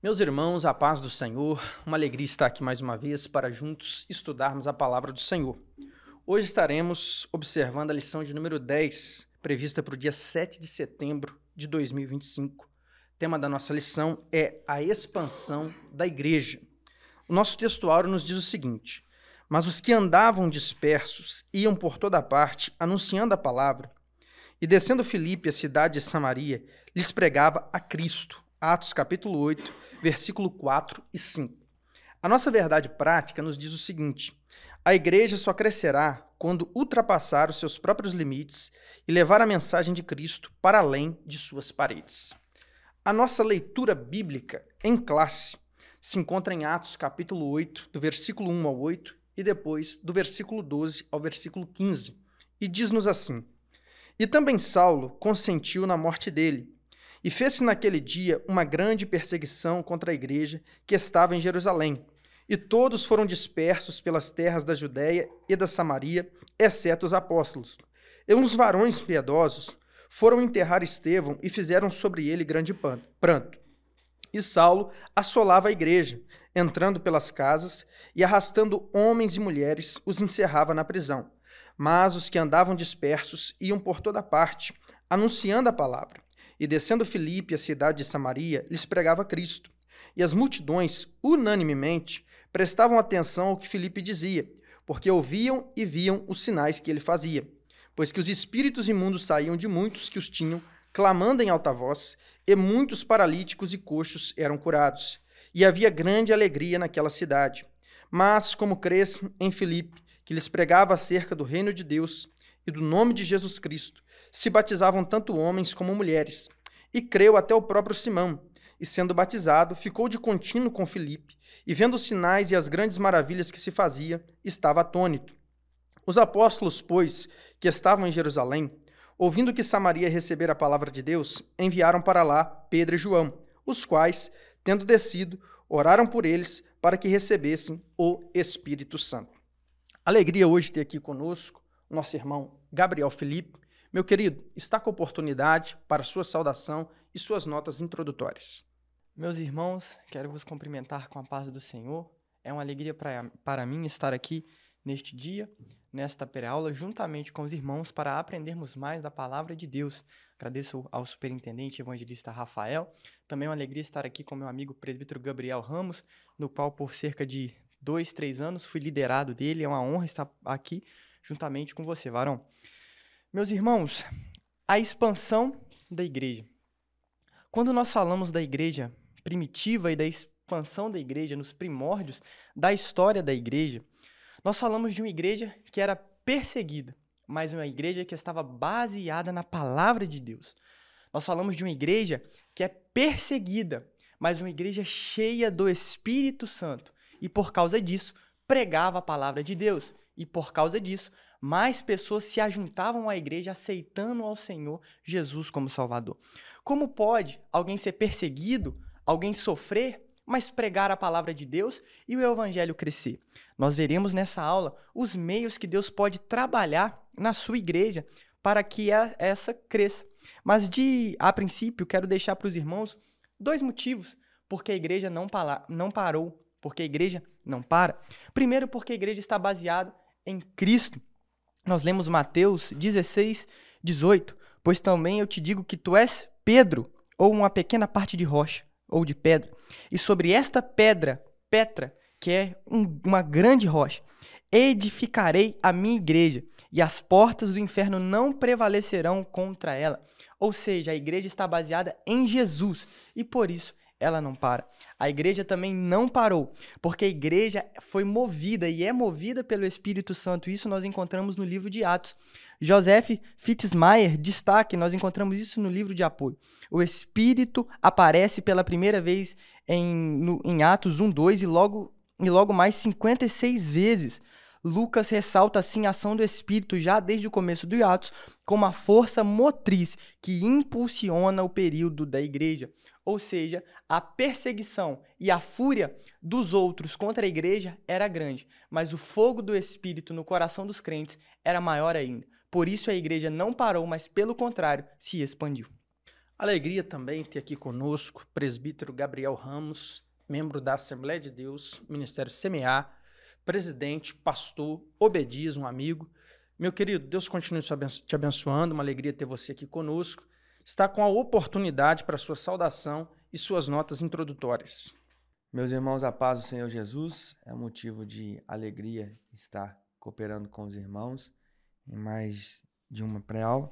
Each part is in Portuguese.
Meus irmãos, a paz do Senhor, uma alegria estar aqui mais uma vez para juntos estudarmos a palavra do Senhor. Hoje estaremos observando a lição de número 10, prevista para o dia 7 de setembro de 2025. O tema da nossa lição é a expansão da igreja. O nosso textuário nos diz o seguinte: mas os que andavam dispersos iam por toda parte, anunciando a palavra, e descendo Filipe, a cidade de Samaria, lhes pregava a Cristo. Atos capítulo 8, versículo 4 e 5. A nossa verdade prática nos diz o seguinte: a igreja só crescerá quando ultrapassar os seus próprios limites e levar a mensagem de Cristo para além de suas paredes. A nossa leitura bíblica em classe se encontra em Atos capítulo 8, do versículo 1 ao 8 e depois do versículo 12 ao versículo 15, e diz-nos assim: e também Saulo consentiu na morte dele, e fez-se naquele dia uma grande perseguição contra a igreja que estava em Jerusalém, e todos foram dispersos pelas terras da Judéia e da Samaria, exceto os apóstolos. E uns varões piedosos foram enterrar Estevão e fizeram sobre ele grande pranto. E Saulo assolava a igreja, entrando pelas casas e arrastando homens e mulheres, os encerrava na prisão. Mas os que andavam dispersos iam por toda parte, anunciando a palavra. E descendo Filipe, a cidade de Samaria, lhes pregava Cristo. E as multidões, unanimemente, prestavam atenção ao que Filipe dizia, porque ouviam e viam os sinais que ele fazia. Pois que os espíritos imundos saíam de muitos que os tinham, clamando em alta voz, e muitos paralíticos e coxos eram curados. E havia grande alegria naquela cidade. Mas, como crescem em Filipe, que lhes pregava acerca do reino de Deus e do nome de Jesus Cristo, se batizavam tanto homens como mulheres. E creu até o próprio Simão, e sendo batizado, ficou de contínuo com Filipe, e vendo os sinais e as grandes maravilhas que se fazia, estava atônito. Os apóstolos, pois, que estavam em Jerusalém, ouvindo que Samaria recebera a palavra de Deus, enviaram para lá Pedro e João, os quais, tendo descido, oraram por eles para que recebessem o Espírito Santo. Alegria hoje ter aqui conosco o nosso irmão Gabriel Felipe. Meu querido, está com oportunidade para sua saudação e suas notas introdutórias. Meus irmãos, quero vos cumprimentar com a paz do Senhor. É uma alegria para mim estar aqui neste dia, nesta pré-aula, juntamente com os irmãos, para aprendermos mais da palavra de Deus. Agradeço ao superintendente evangelista Rafael. Também é uma alegria estar aqui com meu amigo presbítero Gabriel Ramos, no qual por cerca de 2, 3 anos fui liderado dele. É uma honra estar aqui juntamente com você, varão. Meus irmãos, a expansão da igreja. Quando nós falamos da igreja primitiva e da expansão da igreja nos primórdios da história da igreja, nós falamos de uma igreja que era perseguida, mas uma igreja que estava baseada na palavra de Deus. Nós falamos de uma igreja que é perseguida, mas uma igreja cheia do Espírito Santo. E por causa disso, pregava a palavra de Deus. E por causa disso, mais pessoas se ajuntavam à igreja aceitando ao Senhor Jesus como Salvador. Como pode alguém ser perseguido, alguém sofrer, mas pregar a palavra de Deus e o evangelho crescer? Nós veremos nessa aula os meios que Deus pode trabalhar na sua igreja para que essa cresça. Mas a princípio, quero deixar para os irmãos 2 motivos porque a igreja não parou, porque a igreja não para. Primeiro, porque a igreja está baseada em Cristo. Nós lemos Mateus 16, 18. Pois também eu te digo que tu és Pedro, ou uma pequena parte de rocha, ou de pedra. E sobre esta pedra, Petra, que é uma grande rocha, edificarei a minha igreja, e as portas do inferno não prevalecerão contra ela. Ou seja, a igreja está baseada em Jesus, e por isso ela não para. A igreja também não parou, porque a igreja foi movida e é movida pelo Espírito Santo. Isso nós encontramos no livro de Atos. Joseph Fitzmyer destaca, nós encontramos isso no livro de apoio. O Espírito aparece pela primeira vez em Atos 1:2 e logo mais 56 vezes. Lucas ressalta assim a ação do Espírito já desde o começo do Atos como a força motriz que impulsiona o período da igreja. Ou seja, a perseguição e a fúria dos outros contra a igreja era grande, mas o fogo do Espírito no coração dos crentes era maior ainda. Por isso a igreja não parou, mas pelo contrário, se expandiu. Alegria também ter aqui conosco o presbítero Gabriel Ramos, membro da Assembleia de Deus, Ministério Semear, presidente, pastor, Obedias, um amigo. Meu querido, Deus continue te abençoando, uma alegria ter você aqui conosco. Está com a oportunidade para sua saudação e suas notas introdutórias. Meus irmãos, a paz do Senhor Jesus, é um motivo de alegria estar cooperando com os irmãos em mais de uma pré-aula.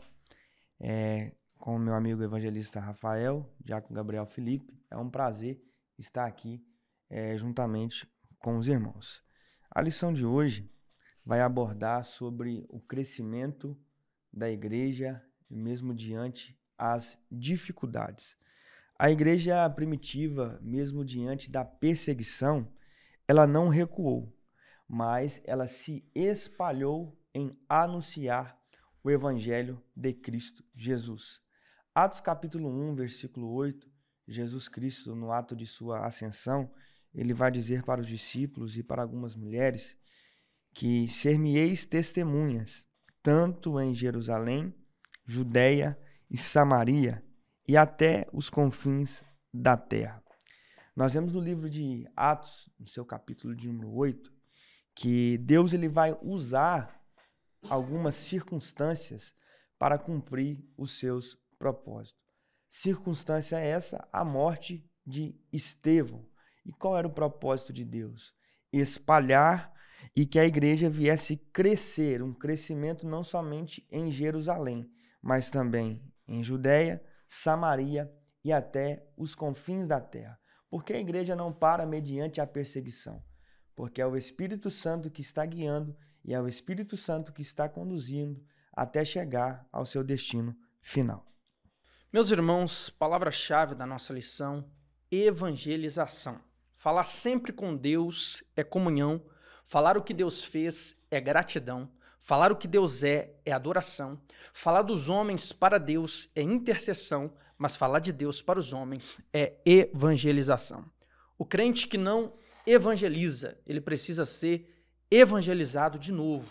Com o meu amigo evangelista Rafael, diácono Gabriel Felipe, é um prazer estar aqui juntamente com os irmãos. A lição de hoje vai abordar sobre o crescimento da igreja, mesmo diante as dificuldades. A igreja primitiva, mesmo diante da perseguição, ela não recuou, mas ela se espalhou em anunciar o evangelho de Cristo Jesus. Atos capítulo 1, versículo 8, Jesus Cristo, no ato de sua ascensão, ele vai dizer para os discípulos e para algumas mulheres que ser-me-eis testemunhas, tanto em Jerusalém, Judeia e Samaria, e até os confins da terra. Nós vemos no livro de Atos, no seu capítulo de número 8, que Deus ele vai usar algumas circunstâncias para cumprir os seus propósitos. Circunstância essa, a morte de Estevão. E qual era o propósito de Deus? Espalhar e que a igreja viesse crescer, um crescimento não somente em Jerusalém, mas também em Judeia, Samaria e até os confins da terra. Porque a igreja não para mediante a perseguição, porque é o Espírito Santo que está guiando e é o Espírito Santo que está conduzindo até chegar ao seu destino final. Meus irmãos, palavra-chave da nossa lição, evangelização. Falar sempre com Deus é comunhão, falar o que Deus fez é gratidão, falar o que Deus é adoração, falar dos homens para Deus é intercessão, mas falar de Deus para os homens é evangelização. O crente que não evangeliza, ele precisa ser evangelizado de novo.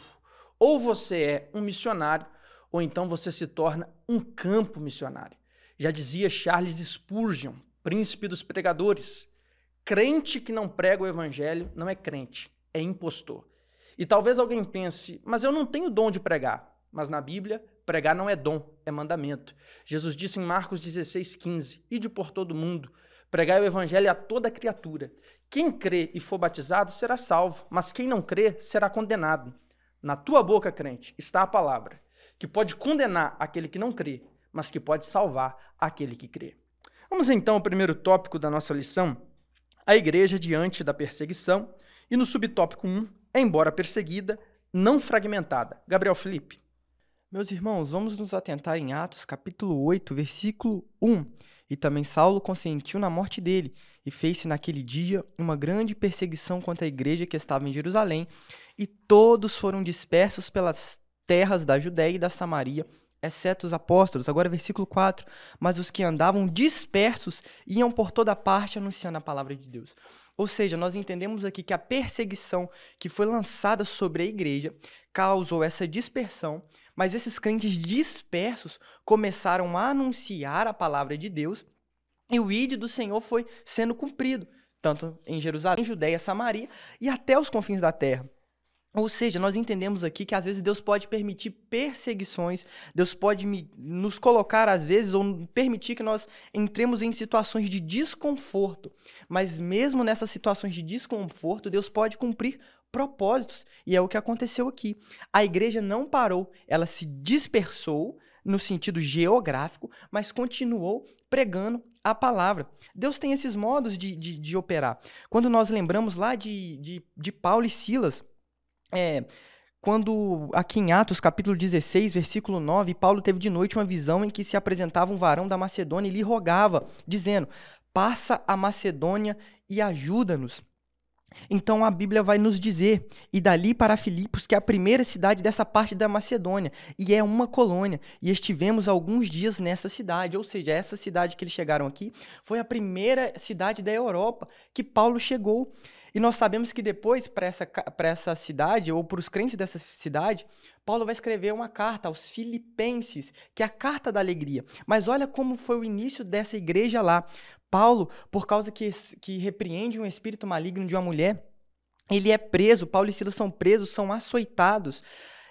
Ou você é um missionário, ou então você se torna um campo missionário. Já dizia Charles Spurgeon, príncipe dos pregadores, crente que não prega o evangelho não é crente, é impostor. E talvez alguém pense, mas eu não tenho dom de pregar. Mas na Bíblia, pregar não é dom, é mandamento. Jesus disse em Marcos 16,15, ide por todo mundo, pregai o evangelho a toda criatura. Quem crê e for batizado será salvo, mas quem não crê será condenado. Na tua boca, crente, está a palavra, que pode condenar aquele que não crê, mas que pode salvar aquele que crê. Vamos então ao primeiro tópico da nossa lição, a igreja diante da perseguição, e no subtópico 1, embora perseguida, não fragmentada. Gabriel Felipe. Meus irmãos, vamos nos atentar em Atos capítulo 8, versículo 1. E também Saulo consentiu na morte dele, e fez-se naquele dia uma grande perseguição contra a igreja que estava em Jerusalém, e todos foram dispersos pelas terras da Judéia e da Samaria, exceto os apóstolos. Agora versículo 4, mas os que andavam dispersos iam por toda parte anunciando a palavra de Deus. Ou seja, nós entendemos aqui que a perseguição que foi lançada sobre a igreja causou essa dispersão, mas esses crentes dispersos começaram a anunciar a palavra de Deus e o ide do Senhor foi sendo cumprido, tanto em Jerusalém, Judeia, Samaria e até os confins da terra. Ou seja, nós entendemos aqui que às vezes Deus pode permitir perseguições, Deus pode nos colocar às vezes ou permitir que nós entremos em situações de desconforto, mas mesmo nessas situações de desconforto, Deus pode cumprir propósitos, e é o que aconteceu aqui. A igreja não parou, ela se dispersou no sentido geográfico, mas continuou pregando a palavra. Deus tem esses modos de operar. Quando nós lembramos lá de Paulo e Silas, quando aqui em Atos, capítulo 16, versículo 9, Paulo teve de noite uma visão em que se apresentava um varão da Macedônia e lhe rogava, dizendo, passa a Macedônia e ajuda-nos. Então a Bíblia vai nos dizer, e dali para Filipos, que é a primeira cidade dessa parte da Macedônia, e é uma colônia, e estivemos alguns dias nessa cidade, ou seja, essa cidade que eles chegaram aqui foi a primeira cidade da Europa que Paulo chegou. E nós sabemos que depois, para essa cidade, ou para os crentes dessa cidade, Paulo vai escrever uma carta aos Filipenses, que é a carta da alegria. Mas olha como foi o início dessa igreja lá. Paulo, por causa que repreende um espírito maligno de uma mulher, ele é preso. Paulo e Silas são presos, são açoitados.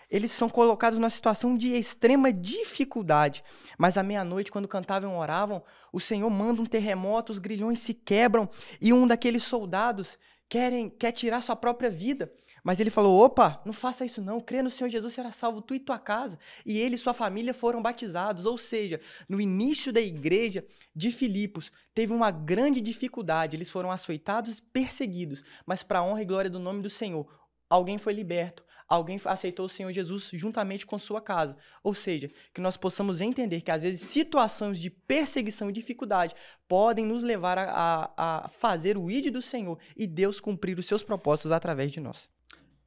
Eles são colocados numa situação de extrema dificuldade. Mas à meia-noite, quando cantavam e oravam, o Senhor manda um terremoto, os grilhões se quebram e um daqueles soldados quer tirar sua própria vida. Mas ele falou, opa, não faça isso não, crê no Senhor Jesus, será salvo tu e tua casa. E ele e sua família foram batizados. Ou seja, no início da igreja de Filipos, teve uma grande dificuldade. Eles foram açoitados, perseguidos, mas para a honra e glória do nome do Senhor, alguém foi liberto, alguém aceitou o Senhor Jesus juntamente com sua casa. Ou seja, que nós possamos entender que às vezes situações de perseguição e dificuldade podem nos levar a fazer o ide do Senhor e Deus cumprir os seus propósitos através de nós.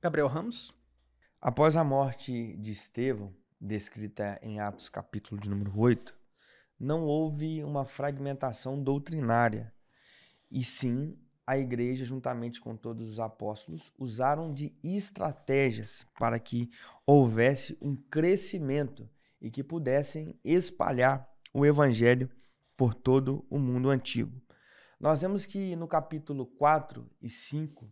Gabriel Ramos. Após a morte de Estevão, descrita em Atos capítulo de número 8, não houve uma fragmentação doutrinária, e sim a igreja, juntamente com todos os apóstolos, usaram de estratégias para que houvesse um crescimento e que pudessem espalhar o evangelho por todo o mundo antigo. Nós vemos que no capítulo 4 e 5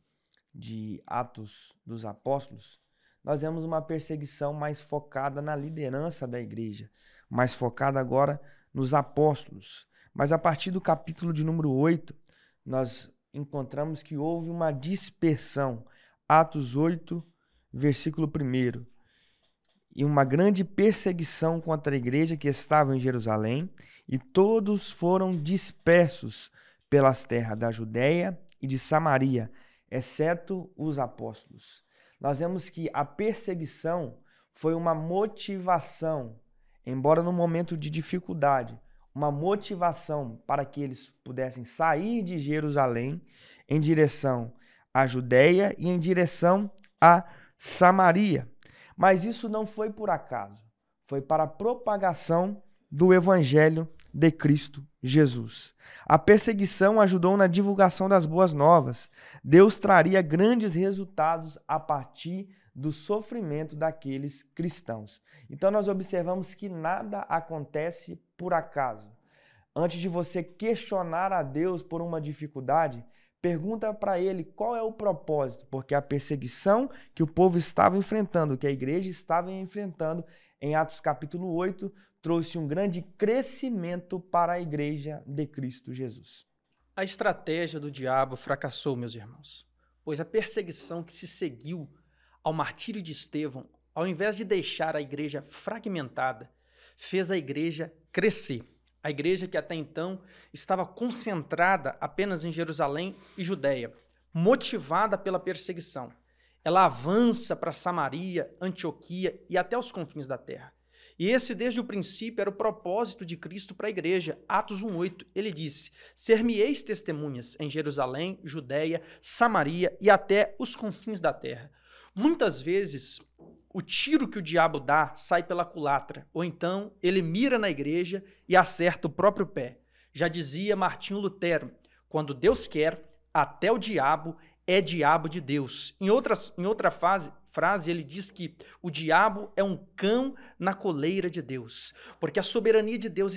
de Atos dos Apóstolos, nós vemos uma perseguição mais focada na liderança da igreja, mais focada agora nos apóstolos. Mas a partir do capítulo de número 8, nós encontramos que houve uma dispersão. Atos 8, versículo 1. E uma grande perseguição contra a igreja que estava em Jerusalém, e todos foram dispersos pelas terras da Judéia e de Samaria, exceto os apóstolos. Nós vemos que a perseguição foi uma motivação, embora no momento de dificuldade, uma motivação para que eles pudessem sair de Jerusalém em direção à Judéia e em direção a Samaria. Mas isso não foi por acaso, foi para a propagação do Evangelho de Cristo Jesus. A perseguição ajudou na divulgação das boas novas. Deus traria grandes resultados a partir do sofrimento daqueles cristãos. Então nós observamos que nada acontece por acaso. Antes de você questionar a Deus por uma dificuldade, pergunta para ele qual é o propósito, porque a perseguição que o povo estava enfrentando, que a igreja estava enfrentando em Atos capítulo 8, trouxe um grande crescimento para a igreja de Cristo Jesus. A estratégia do diabo fracassou, meus irmãos, pois a perseguição que se seguiu ao martírio de Estevão, ao invés de deixar a igreja fragmentada, fez a igreja crescer. A igreja que até então estava concentrada apenas em Jerusalém e Judéia, motivada pela perseguição. Ela avança para Samaria, Antioquia e até os confins da terra. E esse, desde o princípio, era o propósito de Cristo para a igreja. Atos 1,8, ele disse, ser-me-eis testemunhas em Jerusalém, Judéia, Samaria e até os confins da terra. Muitas vezes, o tiro que o diabo dá sai pela culatra, ou então ele mira na igreja e acerta o próprio pé. Já dizia Martinho Lutero, quando Deus quer, até o diabo é diabo de Deus. Em outra frase, ele diz que o diabo é um cão na coleira de Deus, porque a soberania de Deus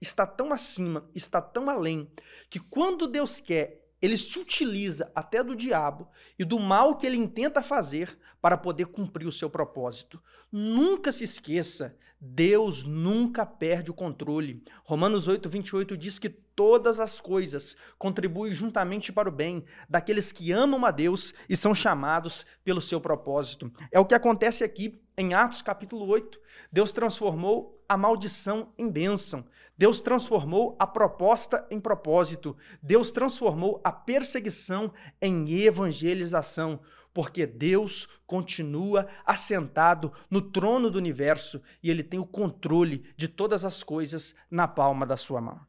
está tão acima, está tão além, que quando Deus quer, ele se utiliza até do diabo e do mal que ele intenta fazer para poder cumprir o seu propósito. Nunca se esqueça, Deus nunca perde o controle. Romanos 8:28 diz que todas as coisas contribuem juntamente para o bem daqueles que amam a Deus e são chamados pelo seu propósito. É o que acontece aqui em Atos capítulo 8. Deus transformou a maldição em bênção. Deus transformou a proposta em propósito. Deus transformou a perseguição em evangelização, porque Deus continua assentado no trono do universo e ele tem o controle de todas as coisas na palma da sua mão.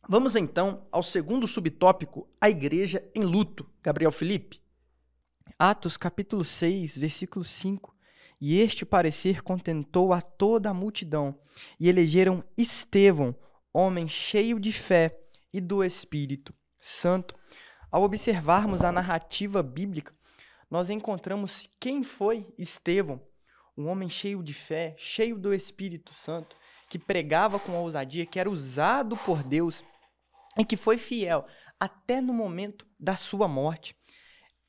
Vamos então ao segundo subtópico, a igreja em luto. Gabriel Felipe. Atos capítulo 6, versículo 5. E este parecer contentou a toda a multidão, e elegeram Estevão, homem cheio de fé e do Espírito Santo. Ao observarmos a narrativa bíblica, nós encontramos quem foi Estevão, um homem cheio de fé, cheio do Espírito Santo, que pregava com ousadia, que era usado por Deus e que foi fiel até no momento da sua morte.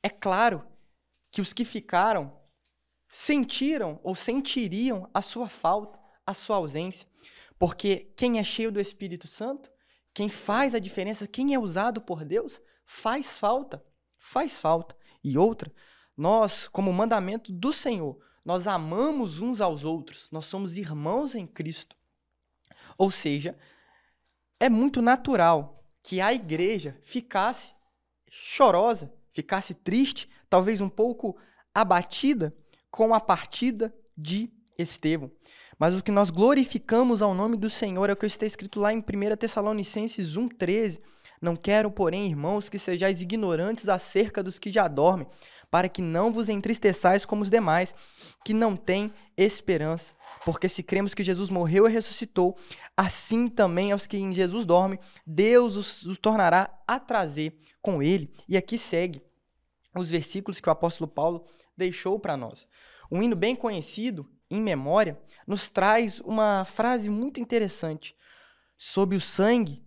É claro que os que ficaram sentiram ou sentiriam a sua falta, a sua ausência, porque quem é cheio do Espírito Santo, quem faz a diferença, quem é usado por Deus, faz falta. E outra, nós, como mandamento do Senhor, nós amamos uns aos outros, nós somos irmãos em Cristo. Ou seja, é muito natural que a igreja ficasse chorosa, ficasse triste, talvez um pouco abatida com a partida de Estevão. Mas o que nós glorificamos ao nome do Senhor é o que está escrito lá em 1 Tessalonicenses 1,13. Não quero, porém, irmãos, que sejais ignorantes acerca dos que já dormem, para que não vos entristeçais como os demais, que não têm esperança. Porque se cremos que Jesus morreu e ressuscitou, assim também aos que em Jesus dormem, Deus os tornará a trazer com ele. E aqui segue os versículos que o apóstolo Paulo deixou para nós. Um hino bem conhecido, em memória, nos traz uma frase muito interessante. Sob o sangue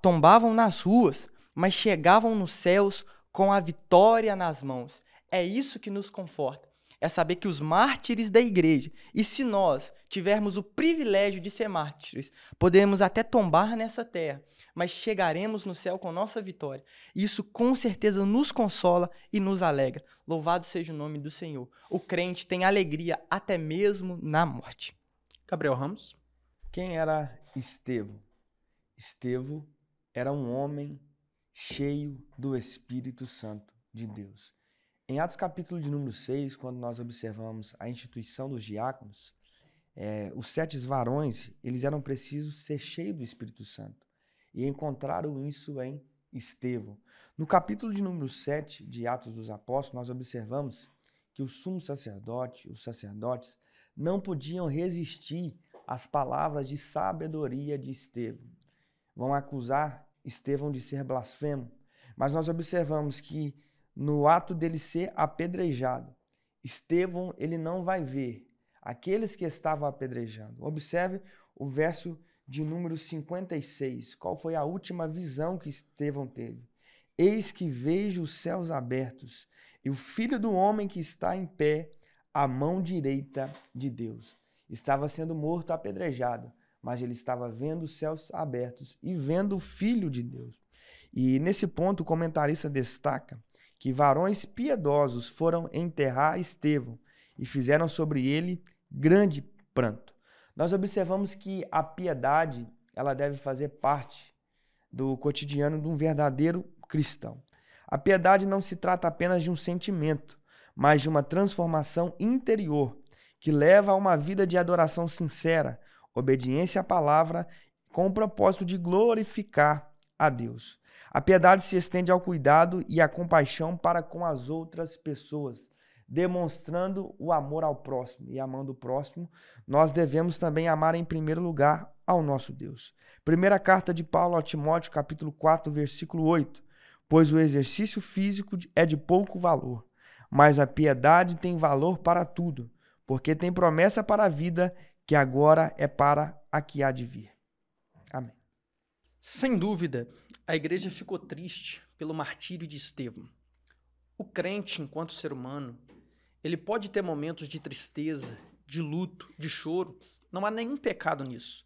tombavam nas ruas, mas chegavam nos céus com a vitória nas mãos. É isso que nos conforta. É saber que os mártires da igreja, e se nós tivermos o privilégio de ser mártires, podemos até tombar nessa terra, mas chegaremos no céu com nossa vitória. Isso com certeza nos consola e nos alegra. Louvado seja o nome do Senhor. O crente tem alegria até mesmo na morte. Gabriel Ramos. Quem era Estevão? Estevão era um homem cheio do Espírito Santo de Deus. Em Atos capítulo de número 6, quando nós observamos a instituição dos diáconos, os 7 varões, eles eram precisos ser cheios do Espírito Santo. E encontraram isso em Estevão. No capítulo de número 7 de Atos dos Apóstolos, nós observamos que o sumo sacerdote, os sacerdotes, não podiam resistir às palavras de sabedoria de Estevão. Vão acusar Estevão de ser blasfemo, mas nós observamos que no ato dele ser apedrejado, Estevão ele não vai ver aqueles que estavam apedrejando. Observe o verso de número 56. Qual foi a última visão que Estevão teve? Eis que vejo os céus abertos e o Filho do Homem que está em pé à mão direita de Deus. Estava sendo morto apedrejado, mas ele estava vendo os céus abertos e vendo o Filho de Deus. E nesse ponto o comentarista destaca que varões piedosos foram enterrar Estevão e fizeram sobre ele grande pranto. Nós observamos que a piedade ela deve fazer parte do cotidiano de um verdadeiro cristão. A piedade não se trata apenas de um sentimento, mas de uma transformação interior que leva a uma vida de adoração sincera, obediência à palavra, com o propósito de glorificar a Deus. A piedade se estende ao cuidado e à compaixão para com as outras pessoas, demonstrando o amor ao próximo. E amando o próximo, nós devemos também amar em primeiro lugar ao nosso Deus. Primeira carta de Paulo a Timóteo, capítulo 4, versículo 8. Pois o exercício físico é de pouco valor, mas a piedade tem valor para tudo, porque tem promessa para a vida que agora é para a que há de vir. Amém. Sem dúvida, a igreja ficou triste pelo martírio de Estevão. O crente, enquanto ser humano, ele pode ter momentos de tristeza, de luto, de choro. Não há nenhum pecado nisso.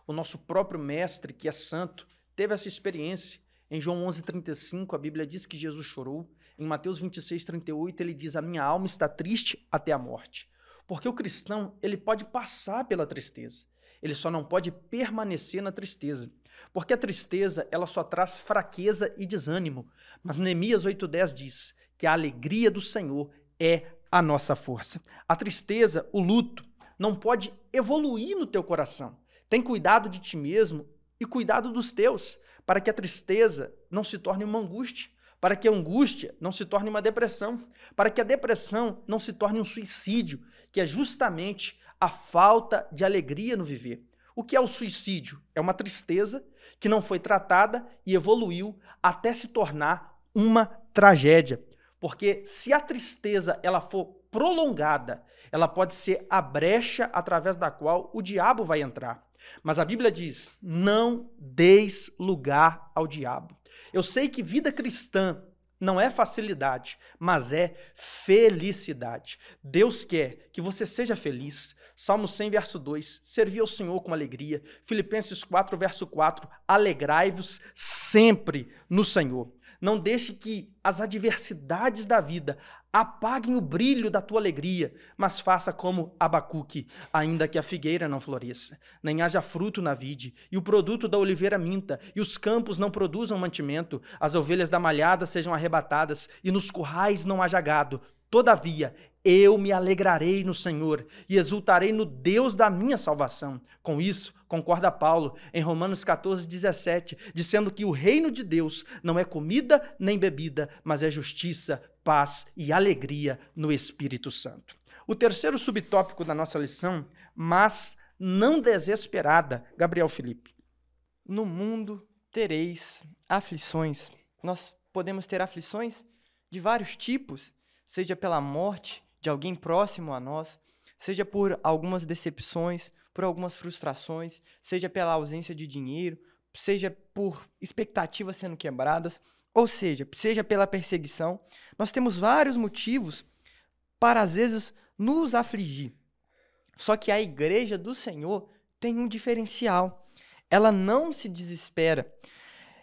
O nosso próprio mestre, que é santo, teve essa experiência. Em João 11,35, a Bíblia diz que Jesus chorou. Em Mateus 26,38, ele diz: a minha alma está triste até a morte. Porque o cristão, ele pode passar pela tristeza. Ele só não pode permanecer na tristeza. Porque a tristeza, ela só traz fraqueza e desânimo. Mas Neemias 8,10 diz que a alegria do Senhor é a nossa força. A tristeza, o luto, não pode evoluir no teu coração. Tem cuidado de ti mesmo e cuidado dos teus, para que a tristeza não se torne uma angústia, para que a angústia não se torne uma depressão, para que a depressão não se torne um suicídio, que é justamente a falta de alegria no viver. O que é o suicídio? É uma tristeza que não foi tratada e evoluiu até se tornar uma tragédia. Porque se a tristeza ela for prolongada, ela pode ser a brecha através da qual o diabo vai entrar. Mas a Bíblia diz, não deis lugar ao diabo. Eu sei que vida cristã não é facilidade, mas é felicidade. Deus quer que você seja feliz. Salmo 100, verso 2, servir ao Senhor com alegria. Filipenses 4, verso 4, alegrai-vos sempre no Senhor. Não deixe que as adversidades da vida apaguem o brilho da tua alegria, mas faça como Abacuque, ainda que a figueira não floresça, nem haja fruto na vide, e o produto da oliveira minta, e os campos não produzam mantimento, as ovelhas da malhada sejam arrebatadas, e nos currais não haja gado. Todavia, eu me alegrarei no Senhor e exultarei no Deus da minha salvação. Com isso, concorda Paulo em Romanos 14, 17, dizendo que o reino de Deus não é comida nem bebida, mas é justiça, paz e alegria no Espírito Santo. O terceiro subtópico da nossa lição, mas não desesperada, Gabriel Felipe. No mundo tereis aflições. Nós podemos ter aflições de vários tipos, seja pela morte de alguém próximo a nós, seja por algumas decepções, por algumas frustrações, seja pela ausência de dinheiro, seja por expectativas sendo quebradas, ou seja pela perseguição. Nós temos vários motivos para, às vezes, nos afligir. Só que a igreja do Senhor tem um diferencial. Ela não se desespera.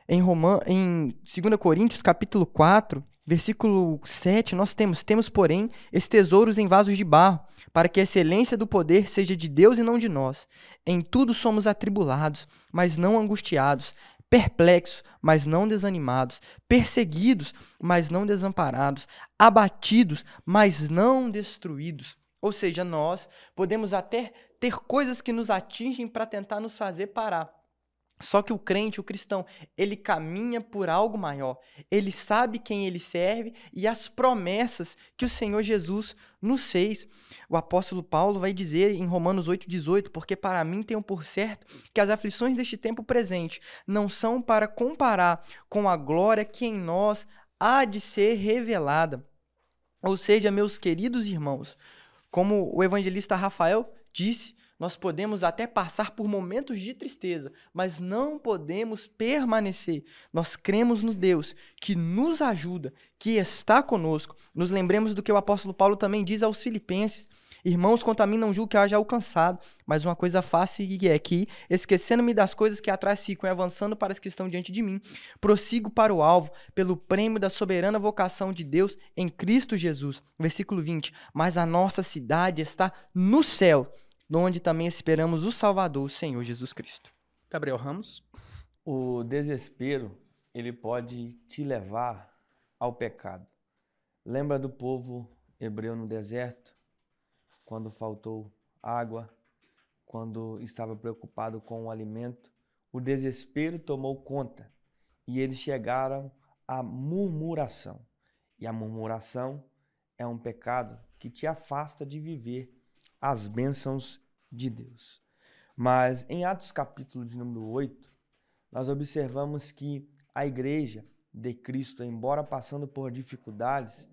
Em 2 Coríntios, capítulo 4, versículo 7, nós temos, porém, esses tesouros em vasos de barro, para que a excelência do poder seja de Deus e não de nós. Em tudo somos atribulados, mas não angustiados, perplexos, mas não desanimados, perseguidos, mas não desamparados, abatidos, mas não destruídos. Ou seja, nós podemos até ter coisas que nos atingem para tentar nos fazer parar. Só que o crente, o cristão, ele caminha por algo maior. Ele sabe quem ele serve e as promessas que o Senhor Jesus nos fez. O apóstolo Paulo vai dizer em Romanos 8,18, porque para mim tenho por certo que as aflições deste tempo presente não são para comparar com a glória que em nós há de ser revelada. Ou seja, meus queridos irmãos, como o evangelista Rafael disse, nós podemos até passar por momentos de tristeza, mas não podemos permanecer. Nós cremos no Deus que nos ajuda, que está conosco. Nos lembremos do que o apóstolo Paulo também diz aos Filipenses. Irmãos, quanto a mim não julgo que haja alcançado, mas uma coisa faço é que, esquecendo-me das coisas que atrás ficam e avançando para as que estão diante de mim, prossigo para o alvo, pelo prêmio da soberana vocação de Deus em Cristo Jesus. Versículo 20. Mas a nossa cidade está no céu, onde também esperamos o Salvador, o Senhor Jesus Cristo. Gabriel Ramos. O desespero, ele pode te levar ao pecado. Lembra do povo hebreu no deserto, quando faltou água, quando estava preocupado com o alimento? O desespero tomou conta e eles chegaram à murmuração. E a murmuração é um pecado que te afasta de viver as bênçãos de Deus. Mas em Atos capítulo de número 8, nós observamos que a igreja de Cristo, embora passando por dificuldades,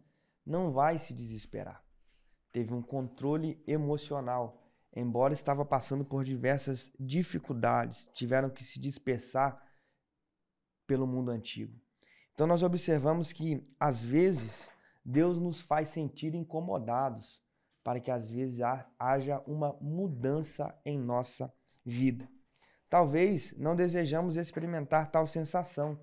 não vai se desesperar. Teve um controle emocional, embora estava passando por diversas dificuldades, tiveram que se dispersar pelo mundo antigo. Então nós observamos que, às vezes, Deus nos faz sentir incomodados, para que às vezes haja uma mudança em nossa vida. Talvez não desejamos experimentar tal sensação,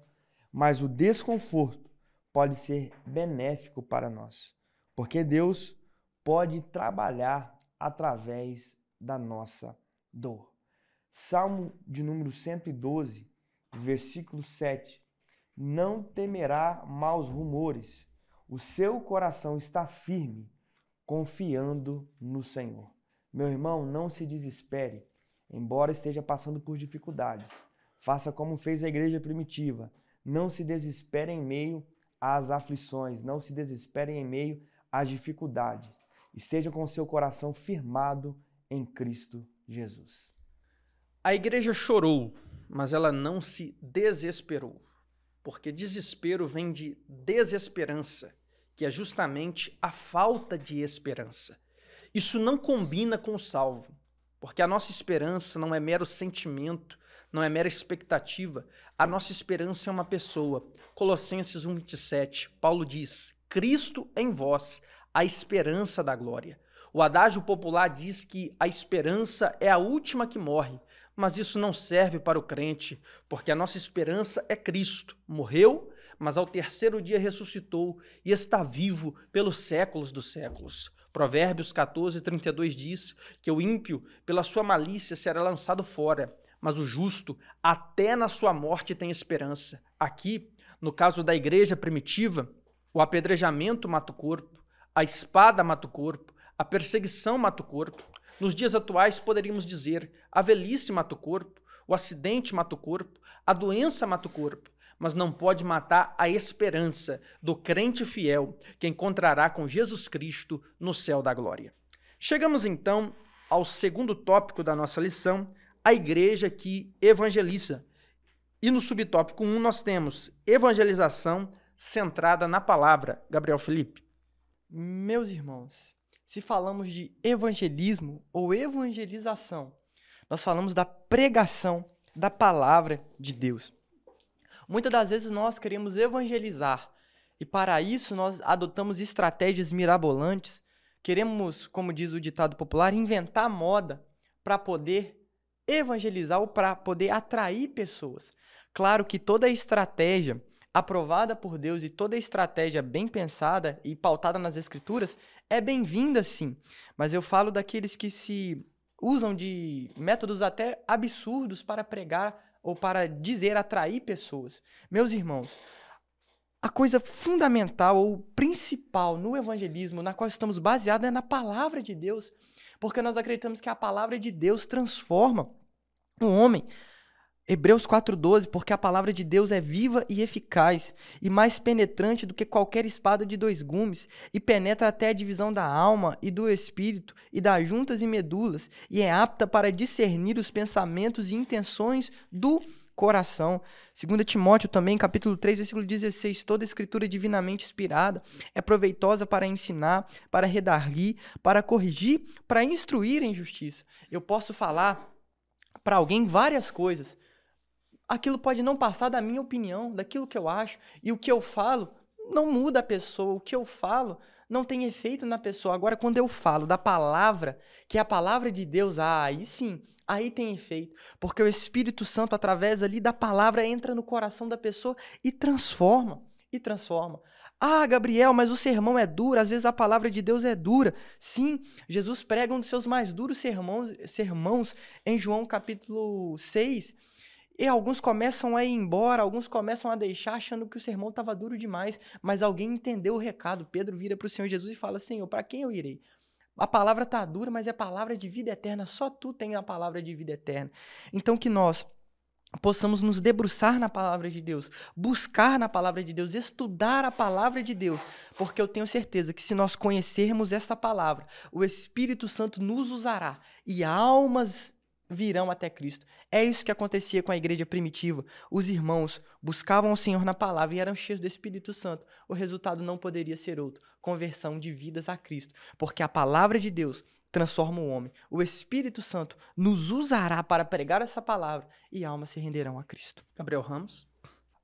mas o desconforto pode ser benéfico para nós, porque Deus pode trabalhar através da nossa dor. Salmo de número 112, versículo 7. Não temerá maus rumores, o seu coração está firme, confiando no Senhor. Meu irmão, não se desespere, embora esteja passando por dificuldades. Faça como fez a igreja primitiva. Não se desespere em meio às aflições, não se desespere em meio às dificuldades. Esteja com o seu coração firmado em Cristo Jesus. A igreja chorou, mas ela não se desesperou, porque desespero vem de desesperança, que é justamente a falta de esperança. Isso não combina com o salvo, porque a nossa esperança não é mero sentimento, não é mera expectativa. A nossa esperança é uma pessoa. Colossenses 1:27, Paulo diz: Cristo em vós, a esperança da glória. O adágio popular diz que a esperança é a última que morre, mas isso não serve para o crente, porque a nossa esperança é Cristo. Morreu, mas ao terceiro dia ressuscitou e está vivo pelos séculos dos séculos. Provérbios 14:32 diz que o ímpio, pela sua malícia, será lançado fora, mas o justo, até na sua morte, tem esperança. Aqui, no caso da igreja primitiva, o apedrejamento mata o corpo, a espada mata o corpo, a perseguição mata o corpo. Nos dias atuais, poderíamos dizer, a velhice mata o corpo, o acidente mata o corpo, a doença mata o corpo, mas não pode matar a esperança do crente fiel que encontrará com Jesus Cristo no céu da glória. Chegamos então ao segundo tópico da nossa lição, a igreja que evangeliza. E no subtópico 1 nós temos evangelização centrada na palavra. Gabriel Felipe. Meus irmãos, se falamos de evangelismo ou evangelização, nós falamos da pregação da palavra de Deus. Muitas das vezes nós queremos evangelizar e para isso nós adotamos estratégias mirabolantes, queremos, como diz o ditado popular, inventar moda para poder evangelizar ou para poder atrair pessoas. Claro que toda estratégia aprovada por Deus e toda estratégia bem pensada e pautada nas Escrituras é bem-vinda, sim. Mas eu falo daqueles que se usam de métodos até absurdos para pregar ou para dizer, atrair pessoas. Meus irmãos, a coisa fundamental ou principal no evangelismo, na qual estamos baseados, é na palavra de Deus, porque nós acreditamos que a palavra de Deus transforma o homem. Hebreus 4:12, porque a palavra de Deus é viva e eficaz, e mais penetrante do que qualquer espada de 2 gumes, e penetra até a divisão da alma e do espírito, e das juntas e medulas, e é apta para discernir os pensamentos e intenções do coração. 2 Timóteo também, capítulo 3, versículo 16, toda escritura divinamente inspirada é proveitosa para ensinar, para redarguir, para corrigir, para instruir em justiça. Eu posso falar para alguém várias coisas, aquilo pode não passar da minha opinião, daquilo que eu acho, e o que eu falo não muda a pessoa, o que eu falo não tem efeito na pessoa. Agora, quando eu falo da palavra, que é a palavra de Deus, aí sim, aí tem efeito, porque o Espírito Santo, através ali da palavra, entra no coração da pessoa e transforma. Ah, Gabriel, mas o sermão é duro, às vezes a palavra de Deus é dura. Sim, Jesus prega um dos seus mais duros sermãos em João capítulo 6, e alguns começam a ir embora, alguns começam a deixar achando que o sermão estava duro demais, mas alguém entendeu o recado. Pedro vira para o Senhor Jesus e fala: Senhor, para quem eu irei? A palavra está dura, mas é palavra de vida eterna, só tu tem a palavra de vida eterna. Então que nós possamos nos debruçar na palavra de Deus, buscar na palavra de Deus, estudar a palavra de Deus, porque eu tenho certeza que se nós conhecermos esta palavra, o Espírito Santo nos usará e almas virão até Cristo. É isso que acontecia com a igreja primitiva. Os irmãos buscavam o Senhor na palavra e eram cheios do Espírito Santo. O resultado não poderia ser outro: conversão de vidas a Cristo, porque a palavra de Deus transforma o homem. O Espírito Santo nos usará para pregar essa palavra e almas se renderão a Cristo. Gabriel Ramos.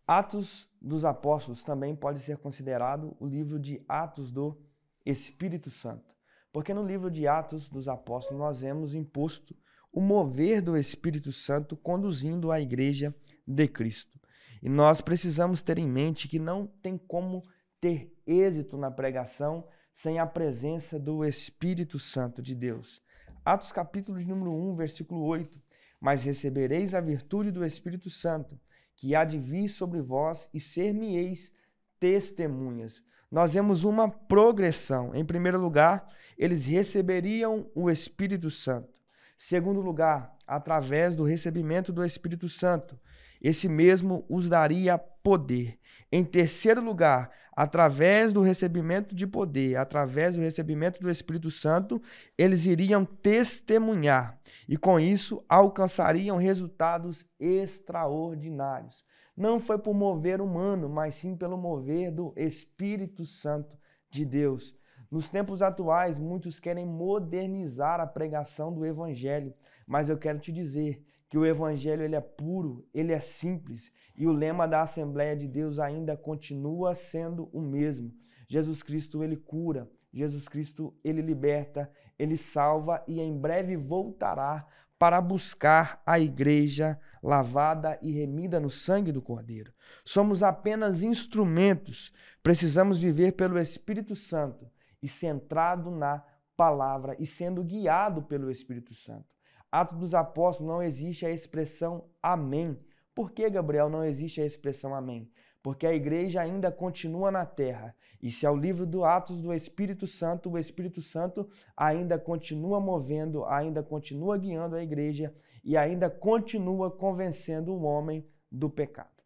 Atos dos Apóstolos também pode ser considerado o livro de Atos do Espírito Santo, porque no livro de Atos dos Apóstolos nós vemos imposto o mover do Espírito Santo conduzindo a igreja de Cristo. E nós precisamos ter em mente que não tem como ter êxito na pregação sem a presença do Espírito Santo de Deus. Atos capítulo de número 1, versículo 8. Mas recebereis a virtude do Espírito Santo, que há de vir sobre vós, e ser-me-eis testemunhas. Nós vemos uma progressão. Em primeiro lugar, eles receberiam o Espírito Santo. Segundo lugar, através do recebimento do Espírito Santo, esse mesmo os daria poder. Em terceiro lugar, através do recebimento de poder, através do recebimento do Espírito Santo, eles iriam testemunhar e com isso alcançariam resultados extraordinários. Não foi por mover humano, mas sim pelo mover do Espírito Santo de Deus. Nos tempos atuais, muitos querem modernizar a pregação do Evangelho, mas eu quero te dizer que o Evangelho ele é puro, ele é simples, e o lema da Assembleia de Deus ainda continua sendo o mesmo. Jesus Cristo, ele cura, Jesus Cristo, ele liberta, ele salva e em breve voltará para buscar a igreja lavada e remida no sangue do Cordeiro. Somos apenas instrumentos, precisamos viver pelo Espírito Santo e centrado na palavra e sendo guiado pelo Espírito Santo. Atos dos Apóstolos não existe a expressão amém. Por que, Gabriel, não existe a expressão amém? Porque a igreja ainda continua na terra. E se ao livro do Atos do Espírito Santo, o Espírito Santo ainda continua movendo, ainda continua guiando a igreja e ainda continua convencendo o homem do pecado.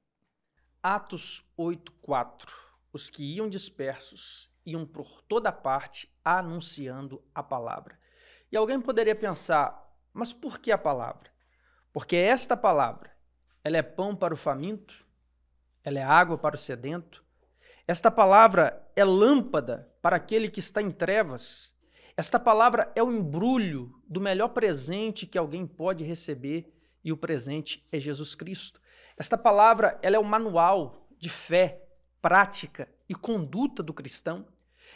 Atos 8:4. Os que iam dispersos iam por toda parte anunciando a palavra. E alguém poderia pensar, mas por que a palavra? Porque esta palavra, ela é pão para o faminto, ela é água para o sedento. Esta palavra é lâmpada para aquele que está em trevas. Esta palavra é o embrulho do melhor presente que alguém pode receber, e o presente é Jesus Cristo. Esta palavra, ela é o manual de fé, prática e conduta do cristão.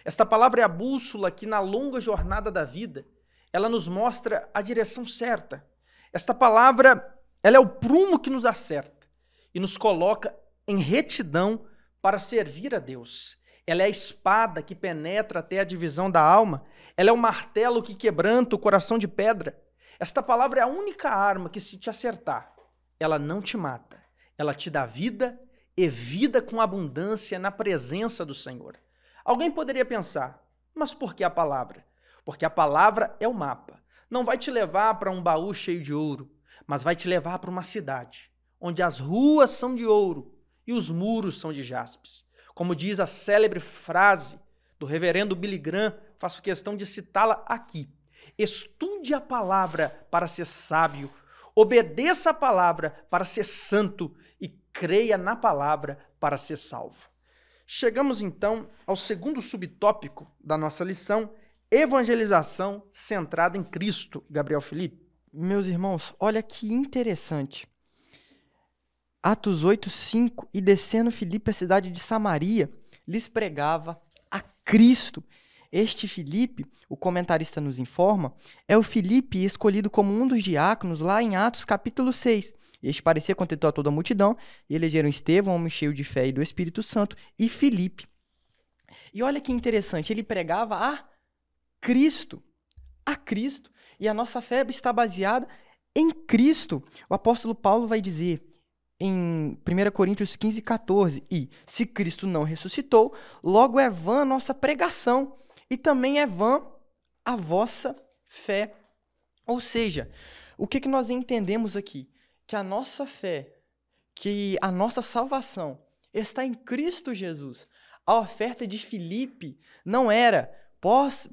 Esta palavra é a bússola que na longa jornada da vida, ela nos mostra a direção certa. Esta palavra, ela é o prumo que nos acerta e nos coloca em retidão para servir a Deus. Ela é a espada que penetra até a divisão da alma. Ela é o martelo que quebranta o coração de pedra. Esta palavra é a única arma que, se te acertar, ela não te mata. Ela te dá vida e vida com abundância na presença do Senhor. Alguém poderia pensar, mas por que a palavra? Porque a palavra é o mapa. Não vai te levar para um baú cheio de ouro, mas vai te levar para uma cidade onde as ruas são de ouro e os muros são de jaspes. Como diz a célebre frase do reverendo Billy Graham, faço questão de citá-la aqui. Estude a palavra para ser sábio, obedeça a palavra para ser santo e creia na palavra para ser salvo. Chegamos então ao segundo subtópico da nossa lição, evangelização centrada em Cristo, Gabriel Felipe. Meus irmãos, olha que interessante. Atos 8:5, e descendo Filipe à cidade de Samaria, lhes pregava a Cristo. Este Filipe, o comentarista nos informa, é o Filipe escolhido como um dos diáconos lá em Atos capítulo 6. Este parecia contentar toda a multidão, e elegeram Estevão, homem cheio de fé e do Espírito Santo, e Filipe. E olha que interessante, ele pregava a Cristo. A Cristo. E a nossa fé está baseada em Cristo. O apóstolo Paulo vai dizer em 1 Coríntios 15:14, e se Cristo não ressuscitou, logo é vã a nossa pregação, e também é vã a vossa fé. Ou seja, o que nós entendemos aqui? Que a nossa fé, que a nossa salvação está em Cristo Jesus. A oferta de Filipe não era,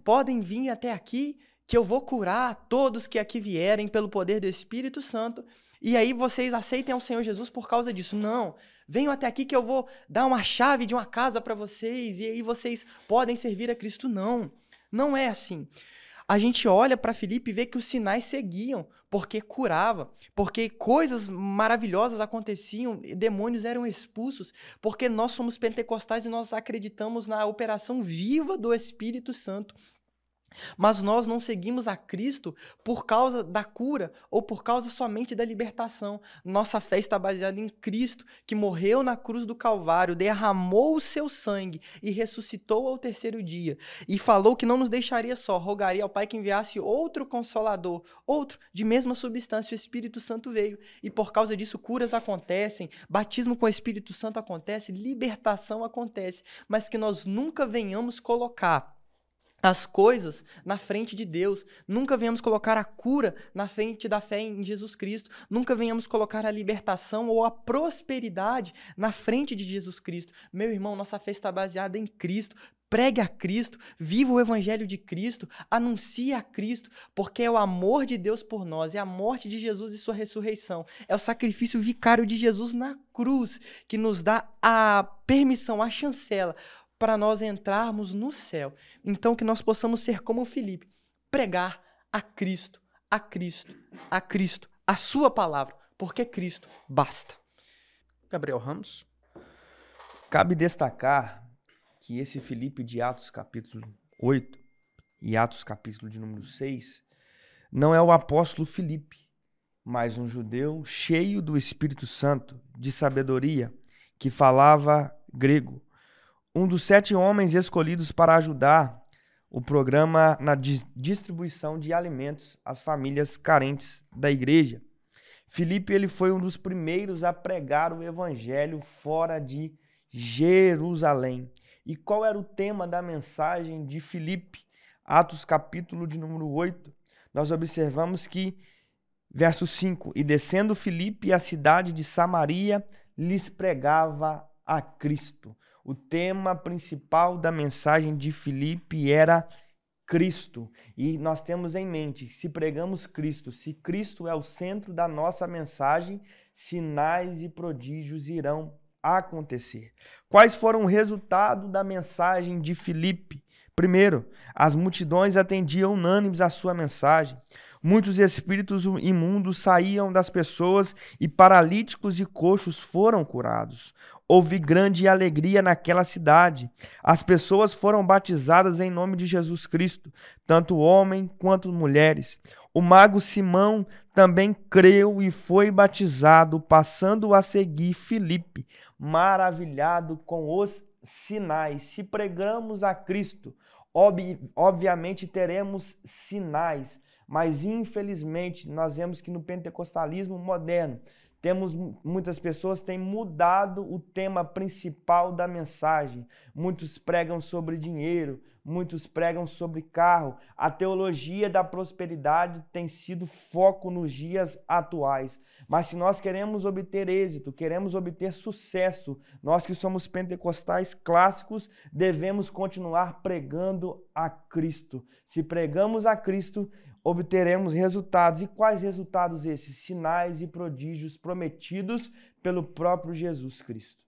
podem vir até aqui que eu vou curar todos que aqui vierem pelo poder do Espírito Santo, e aí vocês aceitem ao Senhor Jesus por causa disso. Não, venham até aqui que eu vou dar uma chave de uma casa para vocês, e aí vocês podem servir a Cristo. Não, não é assim. A gente olha para Filipe e vê que os sinais seguiam, porque curava, porque coisas maravilhosas aconteciam, demônios eram expulsos, porque nós somos pentecostais e nós acreditamos na operação viva do Espírito Santo. Mas nós não seguimos a Cristo por causa da cura ou por causa somente da libertação. Nossa fé está baseada em Cristo, que morreu na cruz do Calvário, derramou o seu sangue e ressuscitou ao terceiro dia. E falou que não nos deixaria só, rogaria ao Pai que enviasse outro Consolador, outro de mesma substância. O Espírito Santo veio. E por causa disso, curas acontecem, batismo com o Espírito Santo acontece, libertação acontece. Mas que nós nunca venhamos colocar as coisas na frente de Deus, nunca venhamos colocar a cura na frente da fé em Jesus Cristo, nunca venhamos colocar a libertação ou a prosperidade na frente de Jesus Cristo. Meu irmão, nossa fé está baseada em Cristo. Pregue a Cristo, viva o Evangelho de Cristo, anuncie a Cristo, porque é o amor de Deus por nós, é a morte de Jesus e sua ressurreição, é o sacrifício vicário de Jesus na cruz que nos dá a permissão, a chancela, para nós entrarmos no céu. Então, que nós possamos ser como Filipe, pregar a Cristo, a Cristo, a Cristo, a sua palavra, porque Cristo basta. Gabriel Ramos. Cabe destacar que esse Filipe de Atos capítulo 8 e Atos capítulo de número 6 não é o apóstolo Filipe, mas um judeu cheio do Espírito Santo, de sabedoria, que falava grego. Um dos 7 homens escolhidos para ajudar o programa na distribuição de alimentos às famílias carentes da igreja. Filipe, ele foi um dos primeiros a pregar o evangelho fora de Jerusalém. E qual era o tema da mensagem de Filipe? Atos capítulo de número 8, nós observamos que, verso 5, e descendo Filipe à cidade de Samaria, lhes pregava a Cristo. O tema principal da mensagem de Filipe era Cristo. E nós temos em mente, se pregamos Cristo, se Cristo é o centro da nossa mensagem, sinais e prodígios irão acontecer. Quais foram o resultado da mensagem de Filipe? Primeiro, as multidões atendiam unânimes à sua mensagem. Muitos espíritos imundos saíam das pessoas e paralíticos e coxos foram curados. Houve grande alegria naquela cidade. As pessoas foram batizadas em nome de Jesus Cristo, tanto homens quanto mulheres. O mago Simão também creu e foi batizado, passando a seguir Filipe, maravilhado com os sinais. Se pregamos a Cristo, obviamente teremos sinais, mas infelizmente nós vemos que no pentecostalismo moderno muitas pessoas têm mudado o tema principal da mensagem. Muitos pregam sobre dinheiro, muitos pregam sobre carro. A teologia da prosperidade tem sido foco nos dias atuais. Mas se nós queremos obter êxito, queremos obter sucesso, nós que somos pentecostais clássicos, devemos continuar pregando a Cristo. Se pregamos a Cristo, obteremos resultados. E quais resultados esses? Sinais e prodígios prometidos pelo próprio Jesus Cristo.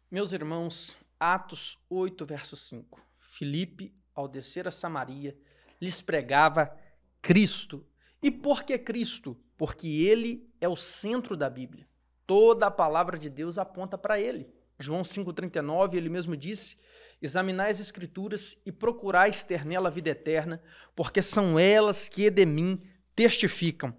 Meus irmãos, Atos 8, verso 5. Filipe, ao descer a Samaria, lhes pregava Cristo. E por que Cristo? Porque ele é o centro da Bíblia. Toda a palavra de Deus aponta para ele. João 5,39, ele mesmo disse: examinai as Escrituras e procurais ter nela a vida eterna, porque são elas que de mim testificam.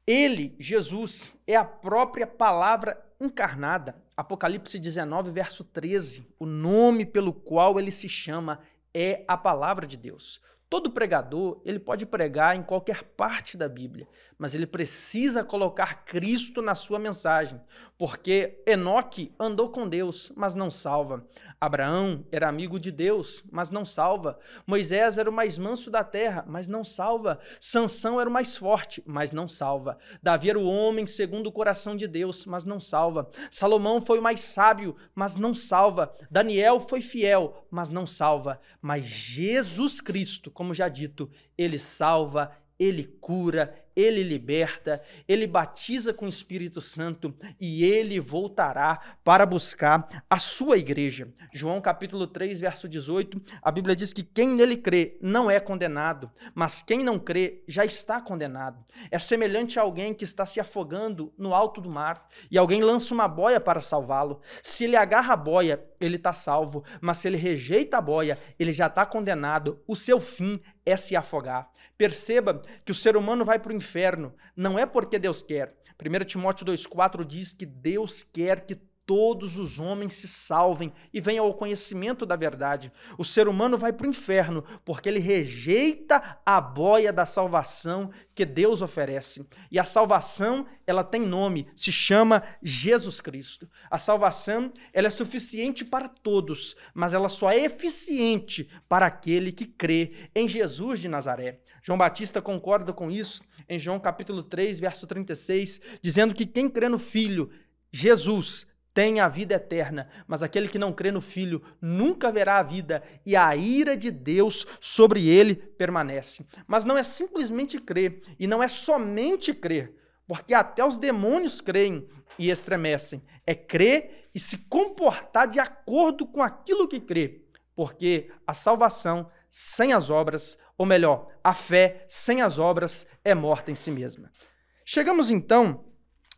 Ele, Jesus, é a própria palavra encarnada. Apocalipse 19, verso 13, o nome pelo qual ele se chama é a palavra de Deus. Todo pregador, ele pode pregar em qualquer parte da Bíblia, mas ele precisa colocar Cristo na sua mensagem, porque Enoque andou com Deus, mas não salva. Abraão era amigo de Deus, mas não salva. Moisés era o mais manso da terra, mas não salva. Sansão era o mais forte, mas não salva. Davi era o homem segundo o coração de Deus, mas não salva. Salomão foi o mais sábio, mas não salva. Daniel foi fiel, mas não salva. Mas Jesus Cristo, como já dito, ele salva, ele cura, ele liberta, ele batiza com o Espírito Santo e ele voltará para buscar a sua igreja. João capítulo 3, verso 18, a Bíblia diz que quem nele crê não é condenado, mas quem não crê já está condenado. É semelhante a alguém que está se afogando no alto do mar e alguém lança uma boia para salvá-lo. Se ele agarra a boia, ele está salvo, mas se ele rejeita a boia, ele já está condenado. O seu fim é se afogar. Perceba que o ser humano vai para o inferno, não é porque Deus quer. 1 Timóteo 2,4 diz que Deus quer que todos os homens se salvem e venham ao conhecimento da verdade. O ser humano vai para o inferno porque ele rejeita a boia da salvação que Deus oferece. E a salvação, ela tem nome, se chama Jesus Cristo. A salvação, ela é suficiente para todos, mas ela só é eficiente para aquele que crê em Jesus de Nazaré. João Batista concorda com isso em João capítulo 3, verso 36, dizendo que quem crê no Filho, Jesus, tem a vida eterna, mas aquele que não crê no Filho nunca verá a vida e a ira de Deus sobre ele permanece. Mas não é simplesmente crer e não é somente crer, porque até os demônios creem e estremecem. É crer e se comportar de acordo com aquilo que crê, porque a salvação sem as obras, ou melhor, a fé sem as obras é morta em si mesma. Chegamos então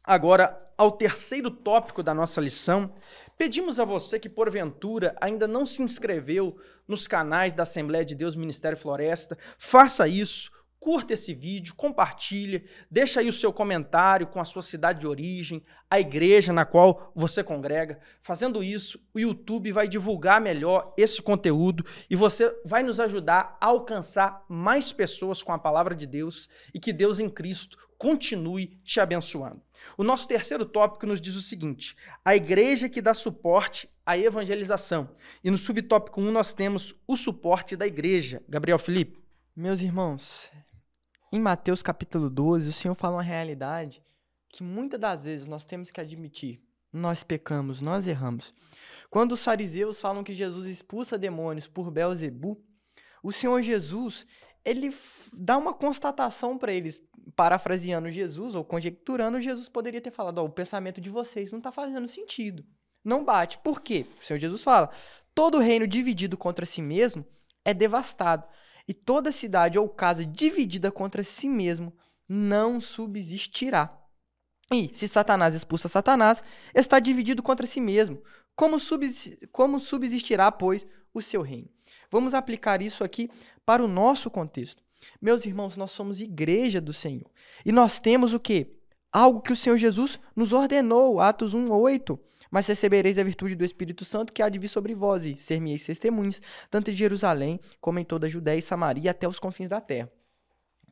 agora ao terceiro tópico da nossa lição. Pedimos a você que porventura ainda não se inscreveu nos canais da Assembleia de Deus Ministério Floresta, faça isso. Curta esse vídeo, compartilhe, deixa aí o seu comentário com a sua cidade de origem, a igreja na qual você congrega. Fazendo isso, o YouTube vai divulgar melhor esse conteúdo e você vai nos ajudar a alcançar mais pessoas com a palavra de Deus e que Deus em Cristo continue te abençoando. O nosso terceiro tópico nos diz o seguinte: a igreja que dá suporte à evangelização. E no subtópico 1 nós temos o suporte da igreja. Gabriel Felipe. Meus irmãos, em Mateus capítulo 12, o Senhor fala uma realidade que muitas das vezes nós temos que admitir. Nós pecamos, nós erramos. Quando os fariseus falam que Jesus expulsa demônios por Belzebu, o Senhor Jesus, ele dá uma constatação para eles, parafraseando Jesus ou conjecturando, Jesus poderia ter falado, o pensamento de vocês não está fazendo sentido. Não bate. Por quê? O Senhor Jesus fala, todo reino dividido contra si mesmo é devastado. E toda cidade ou casa dividida contra si mesmo não subsistirá. E se Satanás expulsa Satanás, está dividido contra si mesmo. Como subsistirá, pois, o seu reino? Vamos aplicar isso aqui para o nosso contexto. Meus irmãos, nós somos igreja do Senhor. E nós temos o quê? Algo que o Senhor Jesus nos ordenou, Atos 1:8. Mas recebereis a virtude do Espírito Santo que há de vir sobre vós e ser-me-eis testemunhas, tanto em Jerusalém como em toda a Judéia e Samaria até os confins da terra.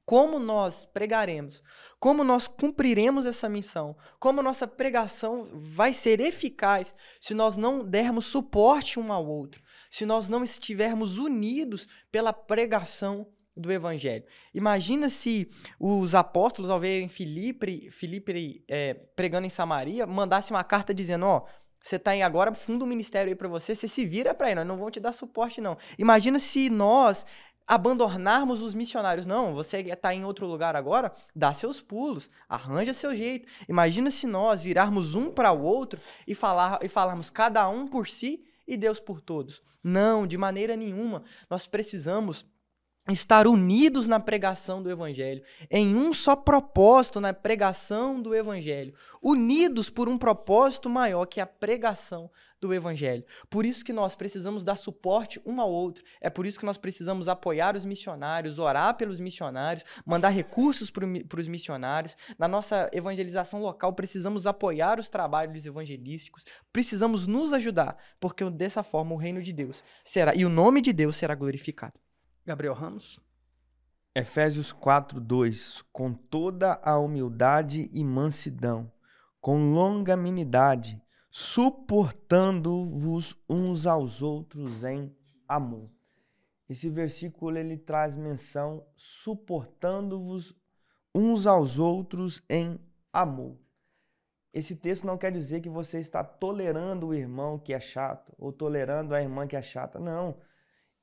Como nós pregaremos, como nós cumpriremos essa missão, como nossa pregação vai ser eficaz se nós não dermos suporte um ao outro, se nós não estivermos unidos pela pregação do Evangelho. Imagina se os apóstolos, ao verem Filipe pregando em Samaria, mandassem uma carta dizendo, você está aí agora, funda um ministério aí para você se vira para aí, nós não vamos te dar suporte não. Imagina se nós abandonarmos os missionários. Não, você está em outro lugar agora, dá seus pulos, arranja seu jeito. Imagina se nós virarmos um para o outro e falarmos cada um por si e Deus por todos. Não, de maneira nenhuma. Nós precisamos estar unidos na pregação do Evangelho, em um só propósito na pregação do Evangelho, unidos por um propósito maior que a pregação do Evangelho. Por isso que nós precisamos dar suporte um ao outro, é por isso que nós precisamos apoiar os missionários, orar pelos missionários, mandar recursos para os missionários. Na nossa evangelização local, precisamos apoiar os trabalhos evangelísticos, precisamos nos ajudar, porque dessa forma o reino de Deus será, e o nome de Deus será glorificado. Gabriel Ramos. Efésios 4:2. Com toda a humildade e mansidão, com longanimidade, suportando-vos uns aos outros em amor. Esse versículo ele traz menção, suportando-vos uns aos outros em amor. Esse texto não quer dizer que você está tolerando o irmão que é chato, ou tolerando a irmã que é chata, não.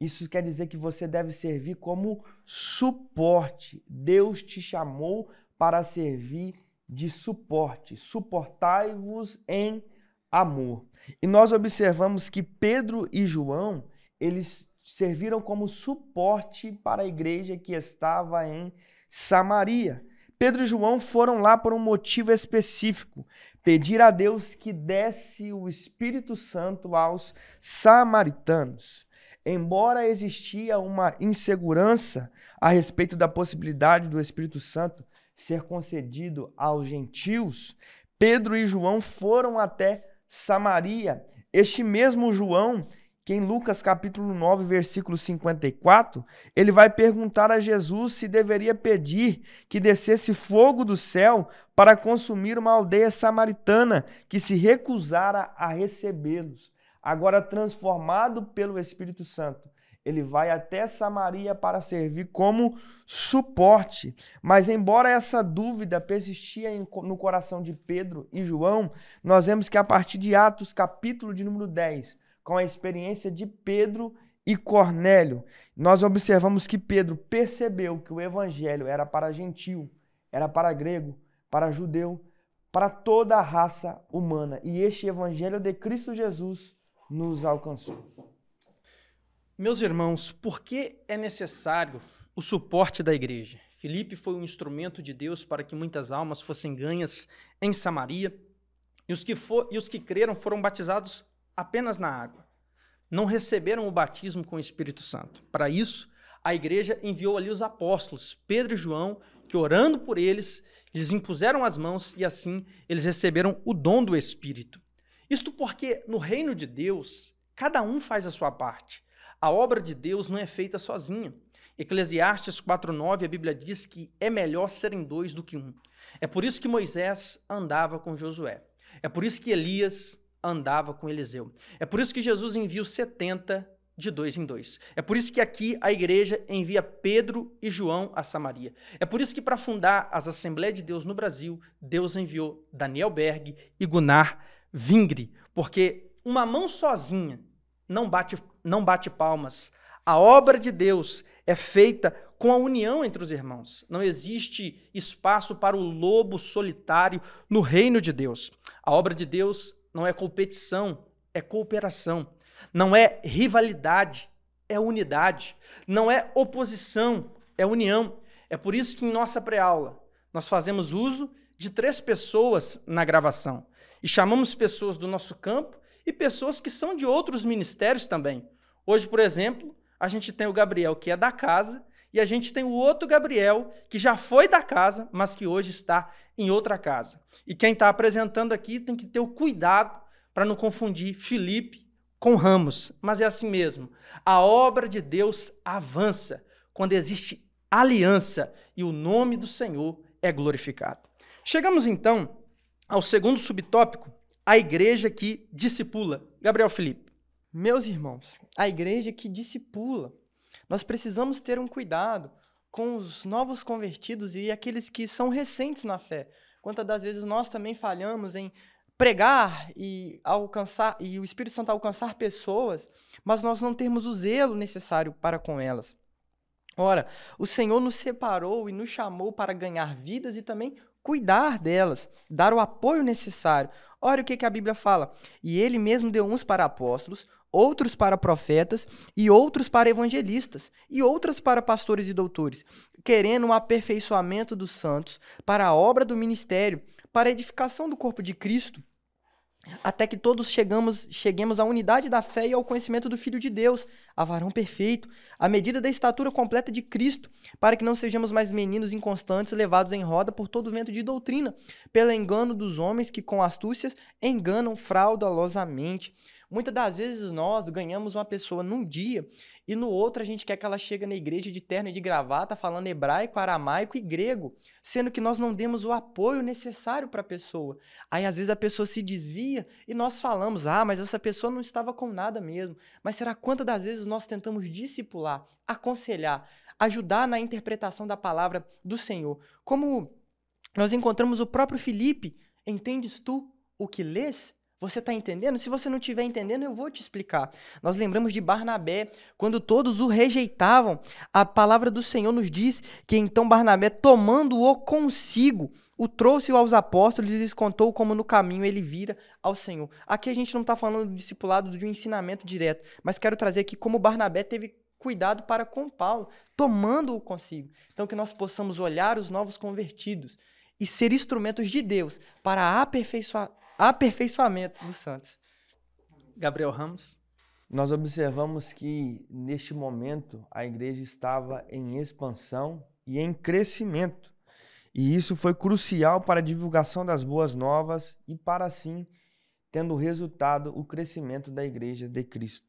Isso quer dizer que você deve servir como suporte. Deus te chamou para servir de suporte. Suportai-vos em amor. E nós observamos que Pedro e João, eles serviram como suporte para a igreja que estava em Samaria. Pedro e João foram lá por um motivo específico, pedir a Deus que desse o Espírito Santo aos samaritanos. Embora existia uma insegurança a respeito da possibilidade do Espírito Santo ser concedido aos gentios, Pedro e João foram até Samaria. Este mesmo João, que em Lucas capítulo 9, versículo 54, ele vai perguntar a Jesus se deveria pedir que descesse fogo do céu para consumir uma aldeia samaritana que se recusara a recebê-los. Agora, transformado pelo Espírito Santo, ele vai até Samaria para servir como suporte. Mas, embora essa dúvida persistia no coração de Pedro e João, nós vemos que a partir de Atos, capítulo de número 10, com a experiência de Pedro e Cornélio, nós observamos que Pedro percebeu que o evangelho era para gentio, era para grego, para judeu, para toda a raça humana. E este evangelho de Cristo Jesus nos alcançou. Meus irmãos, por que é necessário o suporte da igreja? Filipe foi um instrumento de Deus para que muitas almas fossem ganhas em Samaria, e os que creram foram batizados apenas na água. Não receberam o batismo com o Espírito Santo. Para isso, a igreja enviou ali os apóstolos, Pedro e João, que orando por eles, lhes impuseram as mãos e assim eles receberam o dom do Espírito. Isto porque no reino de Deus, cada um faz a sua parte. A obra de Deus não é feita sozinha. Eclesiastes 4:9, a Bíblia diz que é melhor serem dois do que um. É por isso que Moisés andava com Josué. É por isso que Elias andava com Eliseu. É por isso que Jesus envia os 70 de 2 em 2. É por isso que aqui a igreja envia Pedro e João a Samaria. É por isso que para fundar as Assembleias de Deus no Brasil, Deus enviou Daniel Berg e Gunnar Vingre, porque uma mão sozinha não bate palmas. A obra de Deus é feita com a união entre os irmãos. Não existe espaço para o lobo solitário no reino de Deus. A obra de Deus não é competição, é cooperação. Não é rivalidade, é unidade. Não é oposição, é união. É por isso que em nossa pré-aula nós fazemos uso de 3 pessoas na gravação. E chamamos pessoas do nosso campo e pessoas que são de outros ministérios também. Hoje, por exemplo, a gente tem o Gabriel, que é da casa, e a gente tem o outro Gabriel, que já foi da casa, mas que hoje está em outra casa. E quem está apresentando aqui tem que ter o cuidado para não confundir Filipe com Ramos. Mas é assim mesmo. A obra de Deus avança quando existe aliança e o nome do Senhor é glorificado. Chegamos, então, ao segundo subtópico, a igreja que discipula. Gabriel Felipe. Meus irmãos, a igreja que discipula. Nós precisamos ter um cuidado com os novos convertidos e aqueles que são recentes na fé. Quantas das vezes nós também falhamos em pregar e alcançar, e o Espírito Santo alcançar pessoas, mas nós não temos o zelo necessário para com elas. Ora, o Senhor nos separou e nos chamou para ganhar vidas e também cuidar delas, dar o apoio necessário. Olha o que a Bíblia fala. E ele mesmo deu uns para apóstolos, outros para profetas e outros para evangelistas e outras para pastores e doutores, querendo um aperfeiçoamento dos santos para a obra do ministério, para a edificação do corpo de Cristo, até que todos cheguemos à unidade da fé e ao conhecimento do Filho de Deus, a varão perfeito, à medida da estatura completa de Cristo, para que não sejamos mais meninos inconstantes, levados em roda por todo vento de doutrina, pelo engano dos homens que com astúcias enganam fraudulosamente. Muitas das vezes nós ganhamos uma pessoa num dia e no outro a gente quer que ela chegue na igreja de terno e de gravata, falando hebraico, aramaico e grego, sendo que nós não demos o apoio necessário para a pessoa. Aí às vezes a pessoa se desvia e nós falamos, mas essa pessoa não estava com nada mesmo. Mas será quantas das vezes nós tentamos discipular, aconselhar, ajudar na interpretação da palavra do Senhor? Como nós encontramos o próprio Filipe, entendes tu o que lês? Você está entendendo? Se você não estiver entendendo, eu vou te explicar. Nós lembramos de Barnabé, quando todos o rejeitavam, a palavra do Senhor nos diz que então Barnabé, tomando-o consigo, o trouxe aos apóstolos e lhes contou como no caminho ele vira ao Senhor. Aqui a gente não está falando do discipulado de um ensinamento direto, mas quero trazer aqui como Barnabé teve cuidado para com Paulo, tomando-o consigo. Então que nós possamos olhar os novos convertidos e ser instrumentos de Deus para aperfeiçoamento dos santos. Gabriel Ramos. Nós observamos que, neste momento, a igreja estava em expansão e em crescimento. E isso foi crucial para a divulgação das boas novas e para, assim, tendo resultado o crescimento da igreja de Cristo.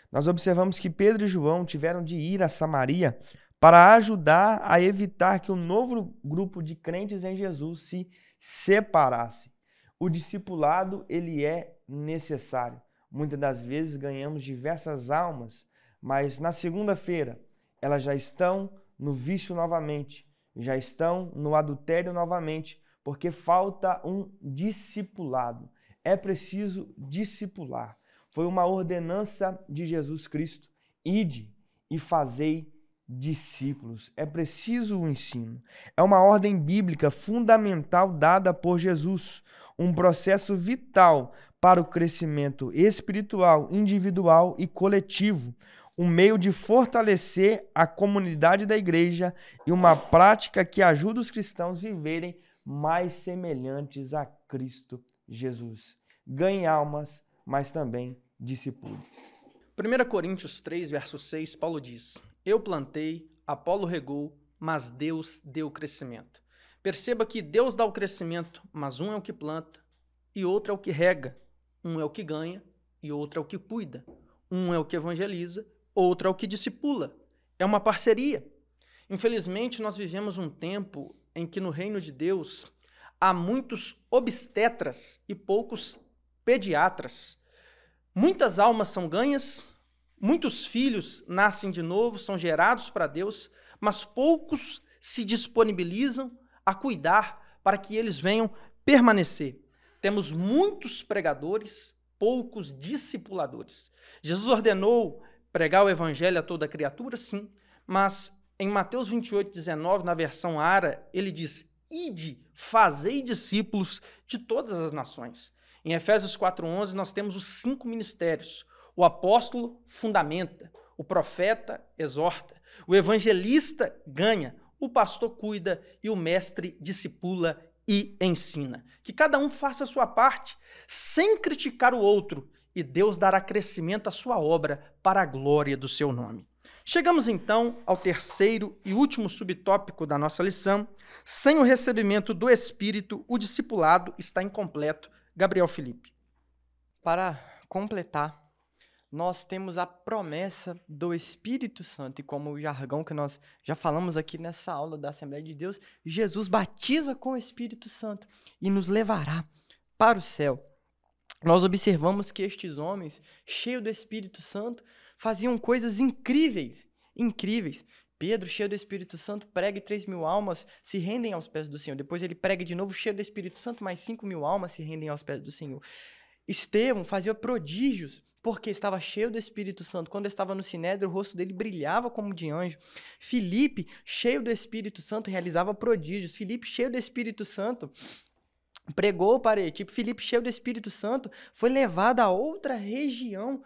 Nós observamos que Pedro e João tiveram de ir a Samaria para ajudar a evitar que o novo grupo de crentes em Jesus se separasse. O discipulado, ele é necessário. Muitas das vezes ganhamos diversas almas, mas na segunda-feira elas já estão no vício novamente, já estão no adultério novamente, porque falta um discipulado. É preciso discipular. Foi uma ordenança de Jesus Cristo. Ide e fazei discípulos. É preciso o ensino. É uma ordem bíblica fundamental dada por Jesus, um processo vital para o crescimento espiritual, individual e coletivo, um meio de fortalecer a comunidade da igreja e uma prática que ajuda os cristãos a viverem mais semelhantes a Cristo Jesus. Ganhe almas, mas também discipule. 1 Coríntios 3, verso 6, Paulo diz: Eu plantei, Apolo regou, mas Deus deu o crescimento. Perceba que Deus dá o crescimento, mas um é o que planta e outro é o que rega. Um é o que ganha e outro é o que cuida. Um é o que evangeliza, outro é o que discipula. É uma parceria. Infelizmente, nós vivemos um tempo em que no reino de Deus há muitos obstetras e poucos pediatras. Muitas almas são ganhas, muitos filhos nascem de novo, são gerados para Deus, mas poucos se disponibilizam a cuidar para que eles venham permanecer. Temos muitos pregadores, poucos discipuladores. Jesus ordenou pregar o evangelho a toda criatura, sim, mas em Mateus 28, 19, na versão Ara, ele diz: Ide, fazei discípulos de todas as nações. Em Efésios 4:11, nós temos os 5 ministérios. O apóstolo fundamenta, o profeta exorta, o evangelista ganha, o pastor cuida e o mestre discipula e ensina. Que cada um faça a sua parte, sem criticar o outro, e Deus dará crescimento à sua obra para a glória do seu nome. Chegamos então ao terceiro e último subtópico da nossa lição. Sem o recebimento do Espírito, o discipulado está incompleto. Gabriel Felipe. Para completar, nós temos a promessa do Espírito Santo, e como o jargão que nós já falamos aqui nessa aula da Assembleia de Deus, Jesus batiza com o Espírito Santo e nos levará para o céu. Nós observamos que estes homens, cheios do Espírito Santo, faziam coisas incríveis. Pedro, cheio do Espírito Santo, prega e 3.000 almas se rendem aos pés do Senhor. Depois ele prega de novo, cheio do Espírito Santo, mais 5.000 almas se rendem aos pés do Senhor. Estevão fazia prodígios porque estava cheio do Espírito Santo. Quando estava no Sinédrio, o rosto dele brilhava como de anjo. Filipe, cheio do Espírito Santo, realizava prodígios. Filipe, cheio do Espírito Santo, pregou para ele. Filipe, cheio do Espírito Santo, foi levado a outra região.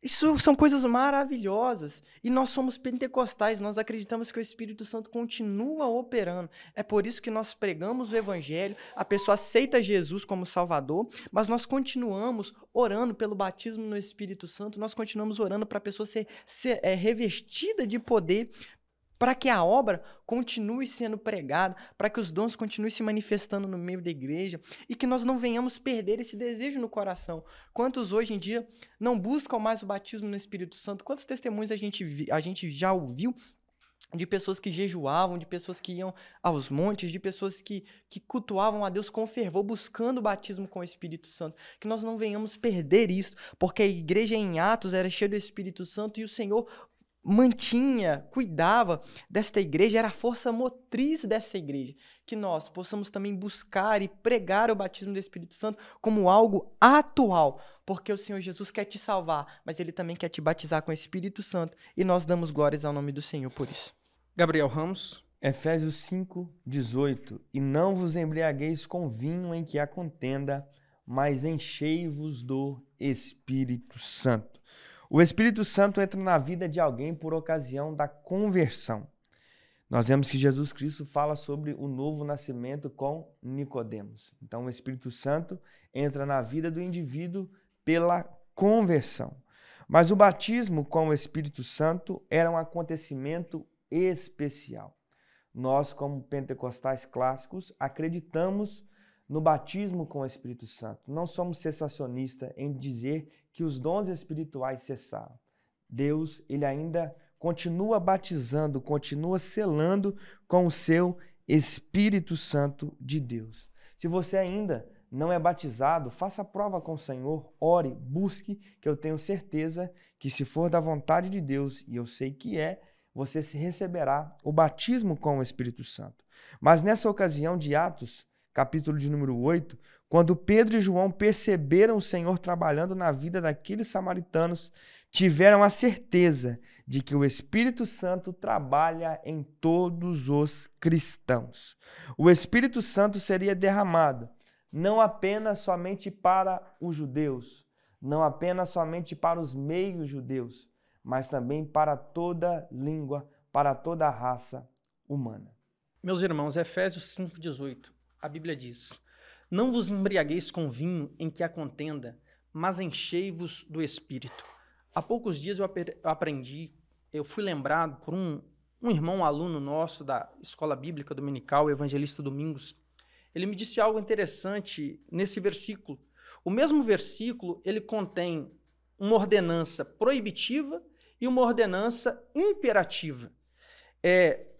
Isso são coisas maravilhosas. E nós somos pentecostais, nós acreditamos que o Espírito Santo continua operando. É por isso que nós pregamos o Evangelho, a pessoa aceita Jesus como Salvador, mas nós continuamos orando pelo batismo no Espírito Santo, nós continuamos orando para a pessoa ser revestida de poder, para que a obra continue sendo pregada, para que os dons continuem se manifestando no meio da igreja e que nós não venhamos perder esse desejo no coração. Quantos hoje em dia não buscam mais o batismo no Espírito Santo? Quantos testemunhos a gente já ouviu de pessoas que jejuavam, de pessoas que iam aos montes, de pessoas que cultuavam a Deus com fervor, buscando o batismo com o Espírito Santo? Que nós não venhamos perder isso, porque a igreja em Atos era cheia do Espírito Santo e o Senhor mantinha, cuidava desta igreja, era a força motriz dessa igreja. Que nós possamos também buscar e pregar o batismo do Espírito Santo como algo atual, porque o Senhor Jesus quer te salvar, mas Ele também quer te batizar com o Espírito Santo, e nós damos glórias ao nome do Senhor por isso. Gabriel Ramos. Efésios 5:18. E não vos embriagueis com vinho em que há contenda, mas enchei-vos do Espírito Santo. O Espírito Santo entra na vida de alguém por ocasião da conversão. Nós vemos que Jesus Cristo fala sobre o novo nascimento com Nicodemos. Então, o Espírito Santo entra na vida do indivíduo pela conversão. Mas o batismo com o Espírito Santo era um acontecimento especial. Nós, como pentecostais clássicos, acreditamos no batismo com o Espírito Santo. Não somos cessacionistas em dizer que os dons espirituais cessaram. Deus, Ele ainda continua batizando, continua selando com o seu Espírito Santo de Deus. Se você ainda não é batizado, faça a prova com o Senhor, ore, busque, que eu tenho certeza que se for da vontade de Deus, e eu sei que você se receberá o batismo com o Espírito Santo. Mas nessa ocasião de Atos, capítulo de número 8, quando Pedro e João perceberam o Senhor trabalhando na vida daqueles samaritanos, tiveram a certeza de que o Espírito Santo trabalha em todos os cristãos. O Espírito Santo seria derramado não apenas somente para os judeus, não apenas somente para os meios judeus, mas também para toda língua, para toda raça humana. Meus irmãos, Efésios 5,18, a Bíblia diz: não vos embriagueis com vinho em que há contenda, mas enchei-vos do Espírito. Há poucos dias eu fui lembrado por um irmão, um aluno nosso da Escola Bíblica Dominical, o Evangelista Domingos. Ele me disse algo interessante nesse versículo. O mesmo versículo, ele contém uma ordenança proibitiva e uma ordenança imperativa.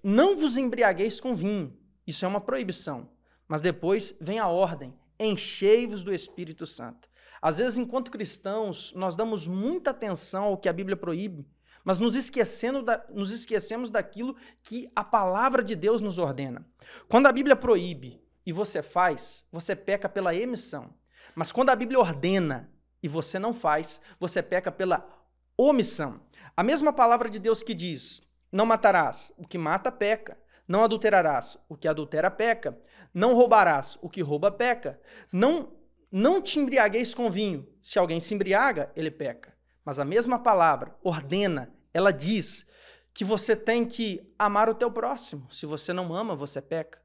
Não vos embriagueis com vinho. Isso é uma proibição. Mas depois vem a ordem: enchei-vos do Espírito Santo. Às vezes, enquanto cristãos, nós damos muita atenção ao que a Bíblia proíbe, mas nos esquecemos daquilo que a palavra de Deus nos ordena. Quando a Bíblia proíbe e você faz, você peca pela emissão. Mas quando a Bíblia ordena e você não faz, você peca pela omissão. A mesma palavra de Deus que diz: não matarás, o que mata peca. Não adulterarás, o que adultera peca. Não roubarás, o que rouba peca. Não te embriagueis com vinho. Se alguém se embriaga, ele peca. Mas a mesma palavra ordena, ela diz que você tem que amar o teu próximo. Se você não ama, você peca.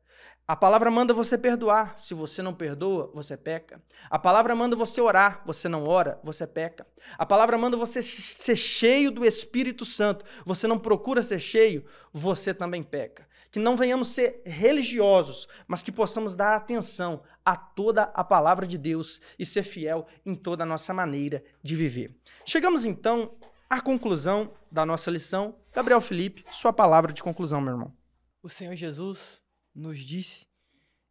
A palavra manda você perdoar. Se você não perdoa, você peca. A palavra manda você orar. Você não ora, você peca. A palavra manda você ser cheio do Espírito Santo. Você não procura ser cheio, você também peca. Que não venhamos ser religiosos, mas que possamos dar atenção a toda a palavra de Deus e ser fiel em toda a nossa maneira de viver. Chegamos então à conclusão da nossa lição. Gabriel Felipe, sua palavra de conclusão, meu irmão. O Senhor Jesus nos disse,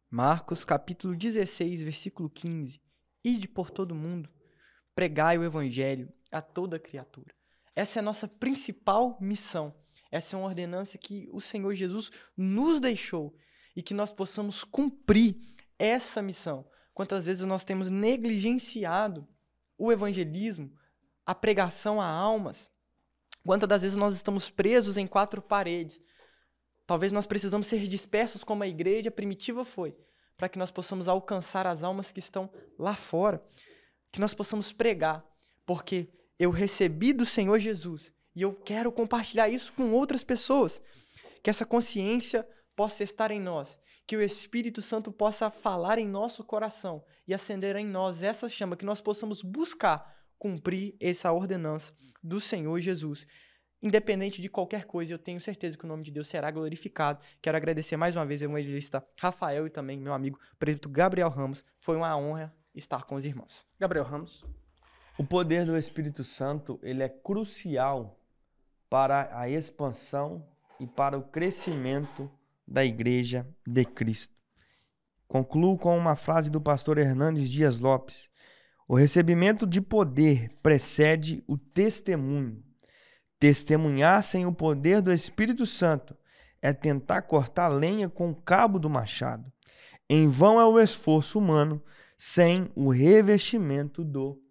Marcos capítulo 16, versículo 15, ide por todo mundo, pregai o evangelho a toda criatura. Essa é a nossa principal missão. Essa é uma ordenança que o Senhor Jesus nos deixou e que nós possamos cumprir essa missão. Quantas vezes nós temos negligenciado o evangelismo, a pregação a almas? Quantas das vezes nós estamos presos em quatro paredes? Talvez nós precisamos ser dispersos como a igreja primitiva foi, para que nós possamos alcançar as almas que estão lá fora, que nós possamos pregar, porque eu recebi do Senhor Jesus e eu quero compartilhar isso com outras pessoas, que essa consciência possa estar em nós, que o Espírito Santo possa falar em nosso coração e acender em nós essa chama, que nós possamos buscar cumprir essa ordenança do Senhor Jesus. Independente de qualquer coisa, eu tenho certeza que o nome de Deus será glorificado. Quero agradecer mais uma vez ao evangelista Rafael e também meu amigo presbítero Gabriel Ramos. Foi uma honra estar com os irmãos. Gabriel Ramos. O poder do Espírito Santo, ele é crucial para a expansão e para o crescimento da Igreja de Cristo. Concluo com uma frase do pastor Hernandes Dias Lopes: o recebimento de poder precede o testemunho. Testemunhar sem o poder do Espírito Santo é tentar cortar lenha com o cabo do machado. Em vão é o esforço humano sem o revestimento do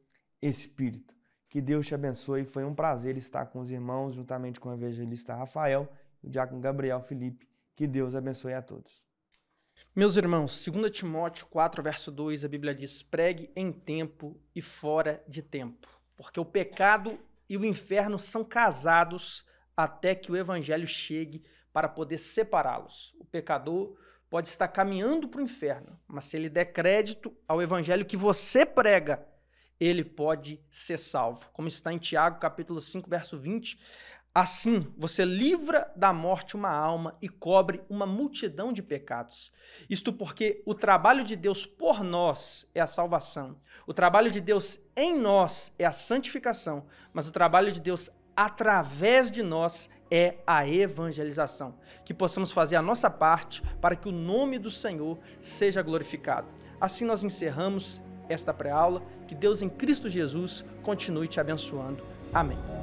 Espírito. Que Deus te abençoe. Foi um prazer estar com os irmãos, juntamente com o evangelista Rafael e o diácono Gabriel Felipe. Que Deus abençoe a todos. Meus irmãos, 2 Timóteo 4, verso 2, a Bíblia diz: pregue em tempo e fora de tempo, porque o pecado e o inferno são casados até que o evangelho chegue para poder separá-los. O pecador pode estar caminhando para o inferno, mas se ele der crédito ao evangelho que você prega, ele pode ser salvo. Como está em Tiago, capítulo 5, verso 20, assim você livra da morte uma alma e cobre uma multidão de pecados. Isto porque o trabalho de Deus por nós é a salvação. O trabalho de Deus em nós é a santificação, mas o trabalho de Deus através de nós é a evangelização. Que possamos fazer a nossa parte para que o nome do Senhor seja glorificado. Assim nós encerramos esta pré-aula. Que Deus em Cristo Jesus continue te abençoando. Amém.